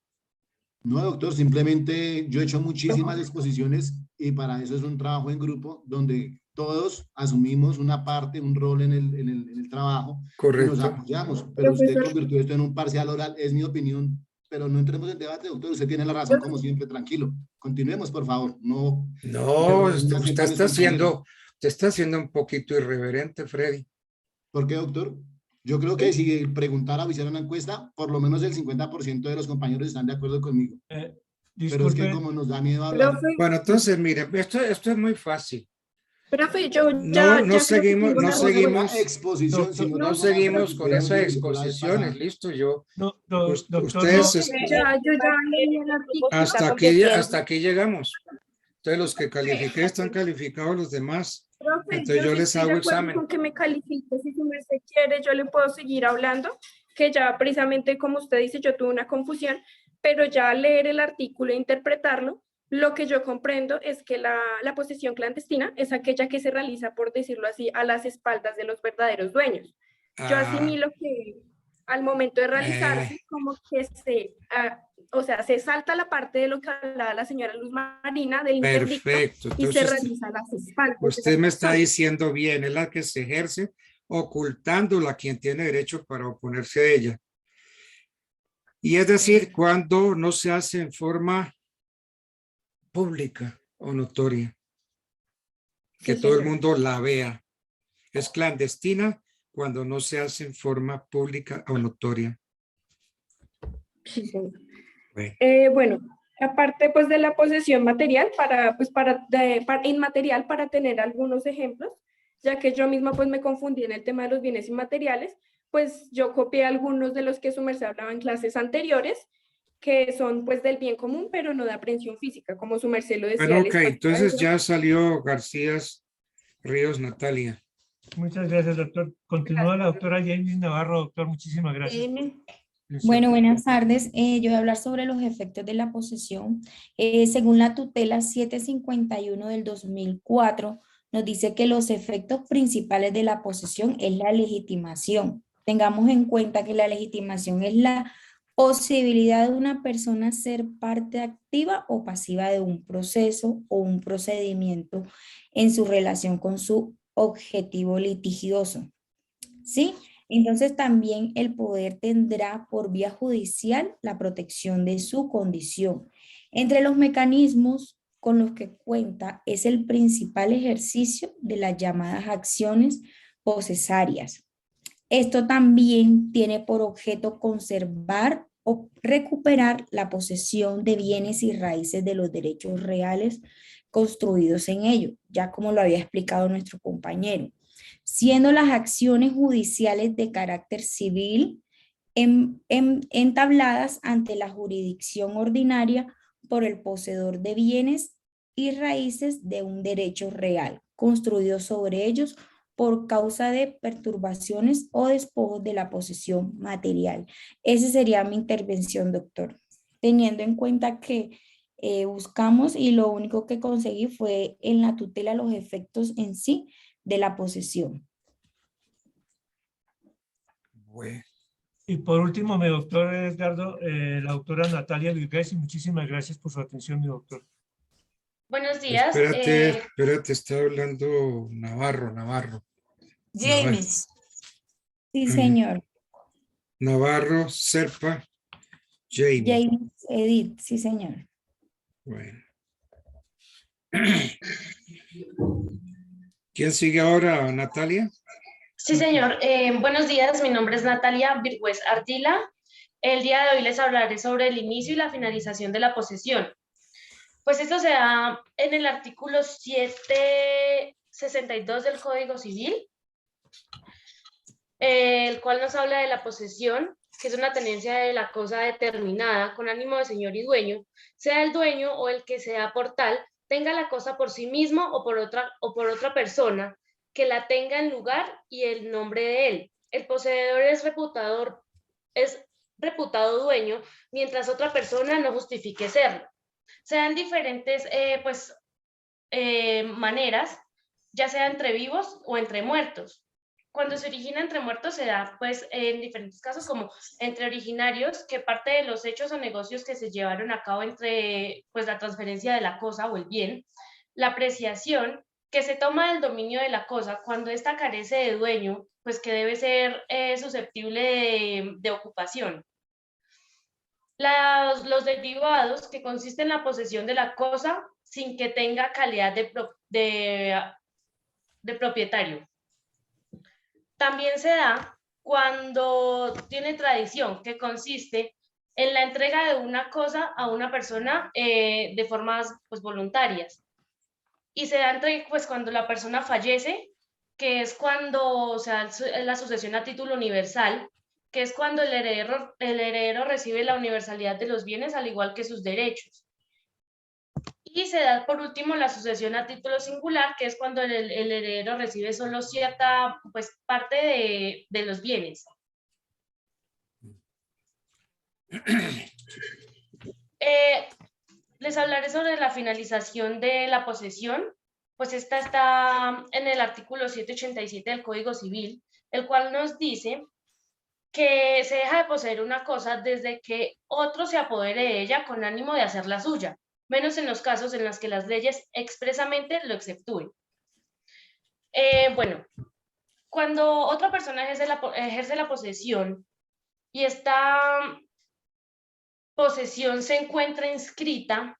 No, doctor, simplemente yo he hecho muchísimas exposiciones y para eso es un trabajo en grupo donde todos asumimos una parte, un rol en el trabajo. Correcto. Y nos apoyamos, pero usted convirtió esto en un parcial oral, es mi opinión, pero no entremos en debate, doctor, usted tiene la razón como siempre, tranquilo. Continuemos, por favor. No, usted está siendo un poquito irreverente, Freddy. ¿Por qué, doctor? Yo creo que si preguntara o hiciera una encuesta, por lo menos el 50% de los compañeros están de acuerdo conmigo. Pero es que como nos da miedo hablar. Bueno, entonces, miren, esto es muy fácil. Profe, yo no seguimos con esas exposiciones, listo, ustedes hasta aquí llegamos. Entonces los que califiqué están calificados, los demás. Profe, entonces yo les hago examen. Con que me califique, si usted quiere, yo le puedo seguir hablando, que ya precisamente como usted dice, yo tuve una confusión, pero ya al leer el artículo e interpretarlo, lo que yo comprendo es que la posesión clandestina es aquella que se realiza, por decirlo así, a las espaldas de los verdaderos dueños. Yo asimilo que... al momento de realizarse, como que se salta la parte de lo que hablaba la señora Luz Marina del interdicto Perfecto. y se Entonces, realiza las espaldas. de usted las me está personas. diciendo bien, es la que se ejerce ocultándola a quien tiene derecho para oponerse a ella. Y es decir, cuando no se hace en forma pública o notoria, que Sí, todo el señor. mundo la vea. Es clandestina cuando no se hace en forma pública o notoria. Sí, señor. Bueno. Bueno, aparte pues de la posesión material, inmaterial, para tener algunos ejemplos, ya que yo misma pues me confundí en el tema de los bienes inmateriales, pues yo copié algunos de los que su merced hablaba en clases anteriores, que son pues del bien común, pero no de aprehensión física, como su merced lo decía. Bueno, el ok, espacio entonces aéreo. ya salió García Ríos Natalia. Muchas gracias, doctor. Continúa la doctora Jamie Navarro, doctor. Muchísimas gracias. Bueno, buenas tardes. Yo voy a hablar sobre los efectos de la posesión. Según la tutela 751 del 2004, nos dice que los efectos principales de la posesión es la legitimación. Tengamos en cuenta que la legitimación es la posibilidad de una persona ser parte activa o pasiva de un proceso o un procedimiento en su relación con su objetivo litigioso. ¿Sí? Entonces también el poder tendrá por vía judicial la protección de su condición. Entre los mecanismos con los que cuenta es el principal ejercicio de las llamadas acciones posesarias. Esto también tiene por objeto conservar o recuperar la posesión de bienes y raíces de los derechos reales construidos en ello, ya como lo había explicado nuestro compañero, siendo las acciones judiciales de carácter civil entabladas ante la jurisdicción ordinaria por el poseedor de bienes y raíces de un derecho real, construido sobre ellos por causa de perturbaciones o despojos de la posesión material. Esa sería mi intervención, doctor. Teniendo en cuenta que buscamos y lo único que conseguí fue en la tutela los efectos en sí de la posesión. Bueno. Y por último, mi doctor Edgardo, la doctora Natalia Virgés, y muchísimas gracias por su atención, mi doctor. Buenos días. Espérate, está hablando Navarro. James. Sí, señor. Navarro, Serpa, James. James Edith, sí, señor. Bueno. ¿Quién sigue ahora, Natalia? Sí, señor. Buenos días, mi nombre es Natalia Virgüez Ardila. El día de hoy les hablaré sobre el inicio y la finalización de la posesión. Pues esto se da en el artículo 762 del Código Civil, el cual nos habla de la posesión, que es una tenencia de la cosa determinada con ánimo de señor y dueño, sea el dueño o el que sea por tal, tenga la cosa por sí mismo o por otra persona, que la tenga en lugar y el nombre de él. El poseedor es reputado dueño, mientras otra persona no justifique serlo. Se dan diferentes maneras, ya sea entre vivos o entre muertos. Cuando se origina entre muertos se da pues en diferentes casos como entre originarios, que parte de los hechos o negocios que se llevaron a cabo entre pues la transferencia de la cosa o el bien, la apreciación, que se toma del dominio de la cosa cuando ésta carece de dueño, pues que debe ser susceptible de ocupación. Los derivados, que consisten en la posesión de la cosa sin que tenga calidad de propietario. También se da cuando tiene tradición, que consiste en la entrega de una cosa a una persona de formas pues, voluntarias. Y se da pues, cuando la persona fallece, que es cuando la sucesión a título universal, que es cuando el heredero recibe la universalidad de los bienes al igual que sus derechos. Y se da por último la sucesión a título singular, que es cuando el heredero recibe solo cierta pues, parte de los bienes. Les hablaré sobre la finalización de la posesión. Pues esta está en el artículo 787 del Código Civil, el cual nos dice que se deja de poseer una cosa desde que otro se apodere de ella con ánimo de hacerla suya, menos en los casos en los que las leyes expresamente lo exceptúen. Bueno, cuando otra persona ejerce la posesión y esta posesión se encuentra inscrita,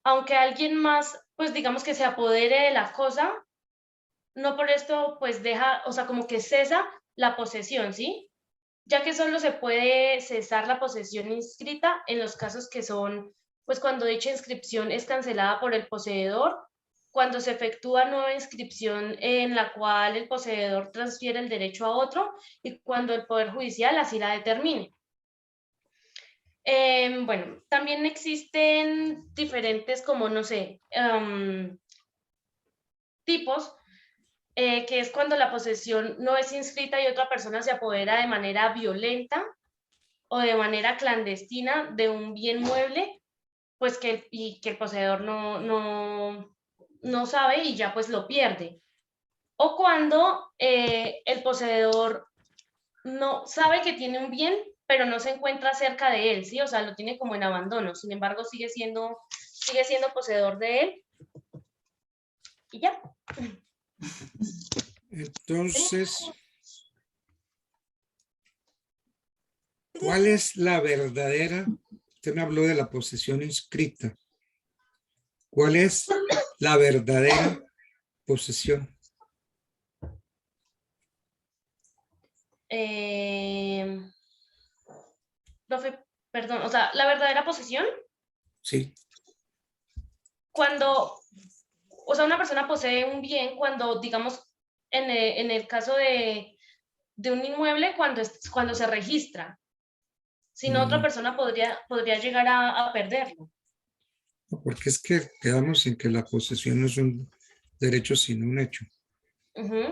aunque alguien más, pues digamos que se apodere de la cosa, no por esto pues deja, o sea, como que cesa la posesión, ¿sí? Ya que solo se puede cesar la posesión inscrita en los casos que son, pues cuando dicha inscripción es cancelada por el poseedor, cuando se efectúa nueva inscripción en la cual el poseedor transfiere el derecho a otro y cuando el Poder Judicial así la determine. Bueno, también existen diferentes, como no sé, tipos, que es cuando la posesión no es inscrita y otra persona se apodera de manera violenta o de manera clandestina de un bien mueble, pues que el poseedor no sabe y ya pues lo pierde. O cuando el poseedor no sabe que tiene un bien, pero no se encuentra cerca de él, ¿sí? O sea, lo tiene como en abandono, sin embargo sigue siendo poseedor de él. Y ya. Entonces, ¿cuál es la verdadera? Usted me habló de la posesión inscrita. ¿Cuál es la verdadera posesión? Profe, perdón, o sea, la verdadera posesión, Sí. cuando, o sea, una persona posee un bien cuando, digamos, en el caso de un inmueble, cuando se registra. Si no, otra persona podría llegar a perderlo. Porque es que quedamos en que la posesión no es un derecho sino un hecho.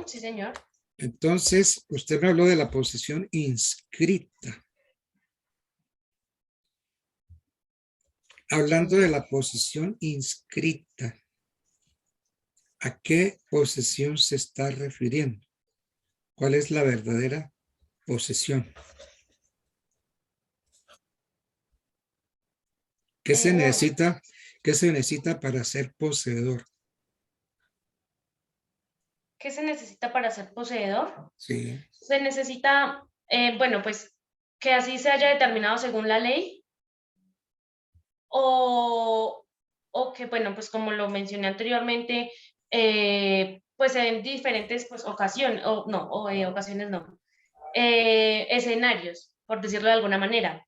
Sí, señor. Entonces, usted me habló de la posesión inscrita. Hablando de la posesión inscrita, ¿a qué posesión se está refiriendo? ¿Cuál es la verdadera posesión? ¿Qué se necesita? ¿Qué se necesita para ser poseedor? ¿Qué se necesita para ser poseedor? Sí. Se necesita, bueno, pues que así se haya determinado según la ley o que, bueno, pues como lo mencioné anteriormente, pues en diferentes pues, ocasiones, ocasiones no, escenarios, por decirlo de alguna manera.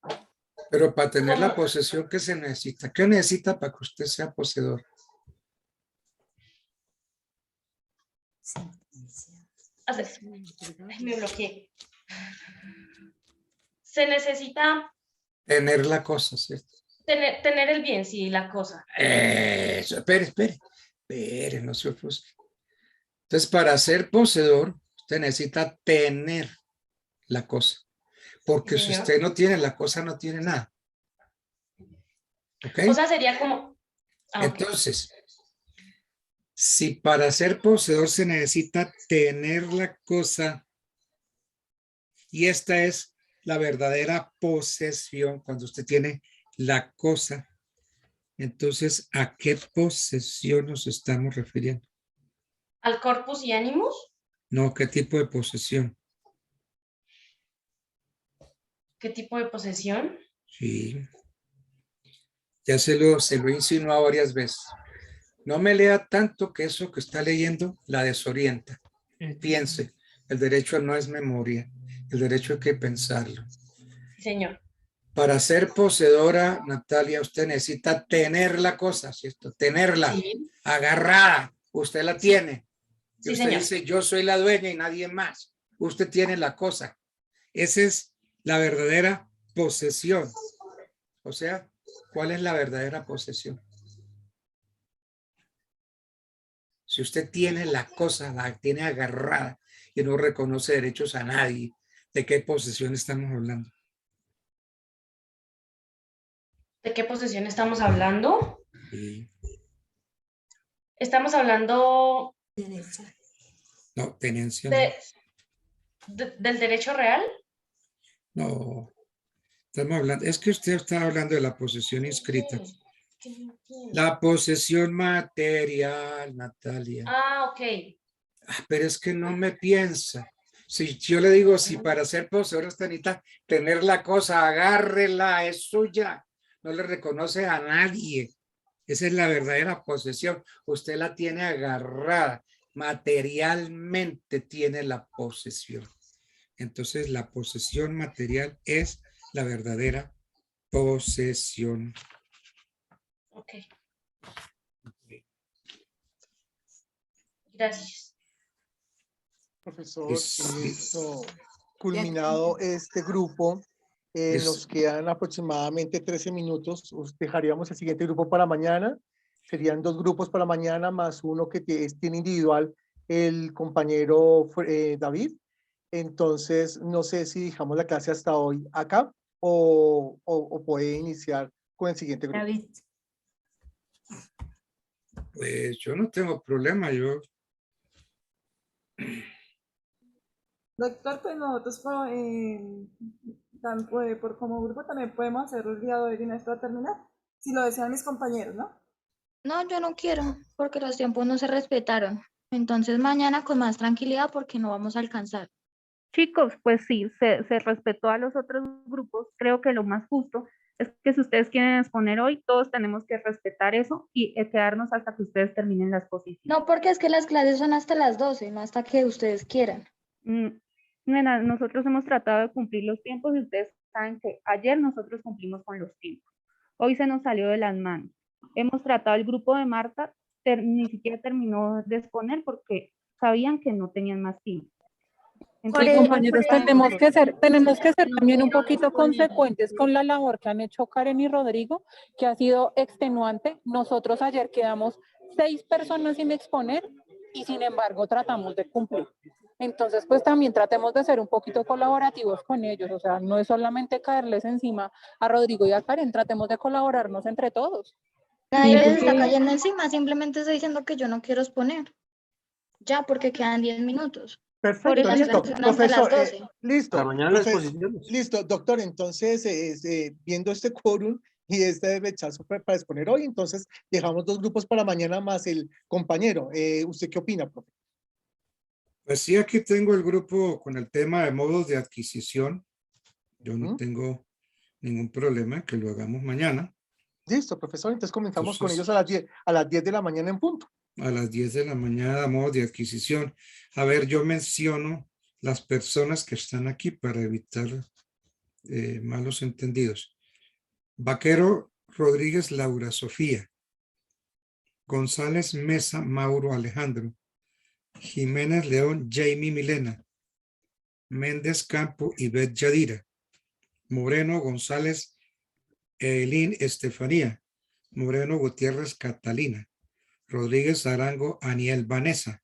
Pero para tener la posesión, ¿qué se necesita? ¿Qué necesita para que usted sea poseedor? Me bloqueé. Se necesita Tener la cosa, ¿cierto? tener el bien, sí, la cosa. Eso, espere, no se ofusque. Entonces, para ser poseedor, usted necesita tener la cosa. Porque si usted no tiene la cosa, no tiene nada. ¿Ok? O sea, sería como... Entonces, si para ser poseedor se necesita tener la cosa, y esta es la verdadera posesión, cuando usted tiene la cosa, entonces, ¿a qué posesión nos estamos refiriendo? ¿Al corpus y animus? No, ¿qué tipo de posesión? ¿Qué tipo de posesión? Sí. Ya se lo he insinuado varias veces. No me lea tanto que eso que está leyendo la desorienta. Piense, el derecho no es memoria, el derecho hay que pensarlo. Sí, señor. Para ser poseedora, Natalia, usted necesita tener la cosa, ¿cierto? Tenerla agarrada. Usted la tiene. Y usted dice, yo soy la dueña y nadie más. Usted tiene la cosa. Esa es la verdadera posesión. O sea, ¿cuál es la verdadera posesión? Si usted tiene la cosa, la tiene agarrada y no reconoce derechos a nadie, ¿de qué posesión estamos hablando? ¿De qué posesión estamos hablando? Sí. Estamos hablando... No, tenencia. ¿Del derecho real? No, estamos hablando, es que usted está hablando de la posesión inscrita. La posesión material, Natalia. Ah, ok. Pero es que no me piensa. Si yo le digo, si para ser poseedor usted necesita tener la cosa, agárrela, es suya. No le reconoce a nadie. Esa es la verdadera posesión. Usted la tiene agarrada. Materialmente tiene la posesión. Entonces, la posesión material es la verdadera posesión. Ok. Gracias. Profesor, listo. Culminado este grupo, nos quedan aproximadamente 13 minutos. Dejaríamos el siguiente grupo para mañana. Serían 2 grupos para mañana, más uno que tiene individual el compañero David. Entonces, no sé si dejamos la clase hasta hoy acá o puede iniciar con el siguiente grupo. David. Pues yo no tengo problema, yo... Doctor, pues nosotros por como grupo también podemos hacerlo el día de hoy y esto va a terminar, si lo desean mis compañeros, ¿no? No, yo no quiero, porque los tiempos no se respetaron. Entonces mañana con más tranquilidad porque no vamos a alcanzar. Chicos, pues sí, se respetó a los otros grupos. Creo que lo más justo es que si ustedes quieren exponer hoy, todos tenemos que respetar eso y quedarnos hasta que ustedes terminen las posiciones. No, porque es que las clases son hasta las 12, no hasta que ustedes quieran. Nena, nosotros hemos tratado de cumplir los tiempos y ustedes saben que ayer nosotros cumplimos con los tiempos. Hoy se nos salió de las manos. Hemos tratado, el grupo de Marta ni siquiera terminó de exponer porque sabían que no tenían más tiempo. Entonces, compañeros, tenemos que ser también un poquito consecuentes con la labor que han hecho Karen y Rodrigo, que ha sido extenuante. Nosotros ayer quedamos 6 personas sin exponer y sin embargo tratamos de cumplir. Entonces, pues también tratemos de ser un poquito colaborativos con ellos. O sea, no es solamente caerles encima a Rodrigo y a Karen, tratemos de colaborarnos entre todos. Nadie les está cayendo encima, simplemente estoy diciendo que yo no quiero exponer. Ya, porque quedan 10 minutos. Perfecto, listo, profesor, listo. Para mañana las exposiciones. Listo, doctor, entonces, viendo este quórum y este rechazo para exponer hoy, entonces dejamos 2 grupos para mañana más el compañero. ¿Usted qué opina, profe? Pues sí, aquí tengo el grupo con el tema de modos de adquisición. Yo no tengo ningún problema que lo hagamos mañana. Listo, profesor, entonces comenzamos con ellos a las 10 de la mañana en punto. A las 10 de la mañana, modos de adquisición. A ver, yo menciono las personas que están aquí para evitar malos entendidos. Vaquero Rodríguez Laura Sofía. González Mesa Mauro Alejandro. Jiménez León Jamie Milena. Méndez Campo Ivette Yadira. Moreno González Elín Estefanía. Moreno Gutiérrez Catalina. Rodríguez Arango Aniel Vanessa.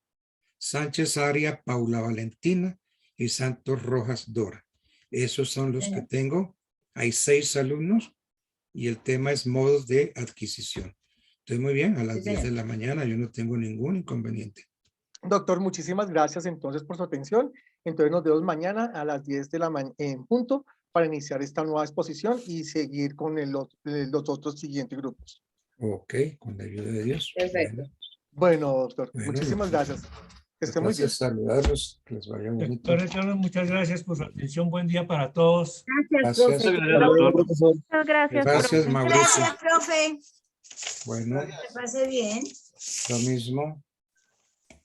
Sánchez Aria Paula Valentina y Santos Rojas Dora. Esos son los que tengo. Hay 6 alumnos y el tema es modos de adquisición. Entonces, muy bien, a las 10 de la mañana yo no tengo ningún inconveniente. Doctor, muchísimas gracias entonces por su atención. Entonces nos vemos mañana a las 10 de la mañana en punto para iniciar esta nueva exposición y seguir con los otros siguientes grupos. Ok, con la ayuda de Dios. Perfecto. Bueno, doctor, muchísimas gracias. Que esté muy bien. Saludarlos, que les vaya bonito. Doctor Carlos, muchas gracias por su atención. Buen día para todos. Gracias. Muchas gracias. Gracias, Mauricio. Gracias, profe. Bueno. Que pase bien. Lo mismo.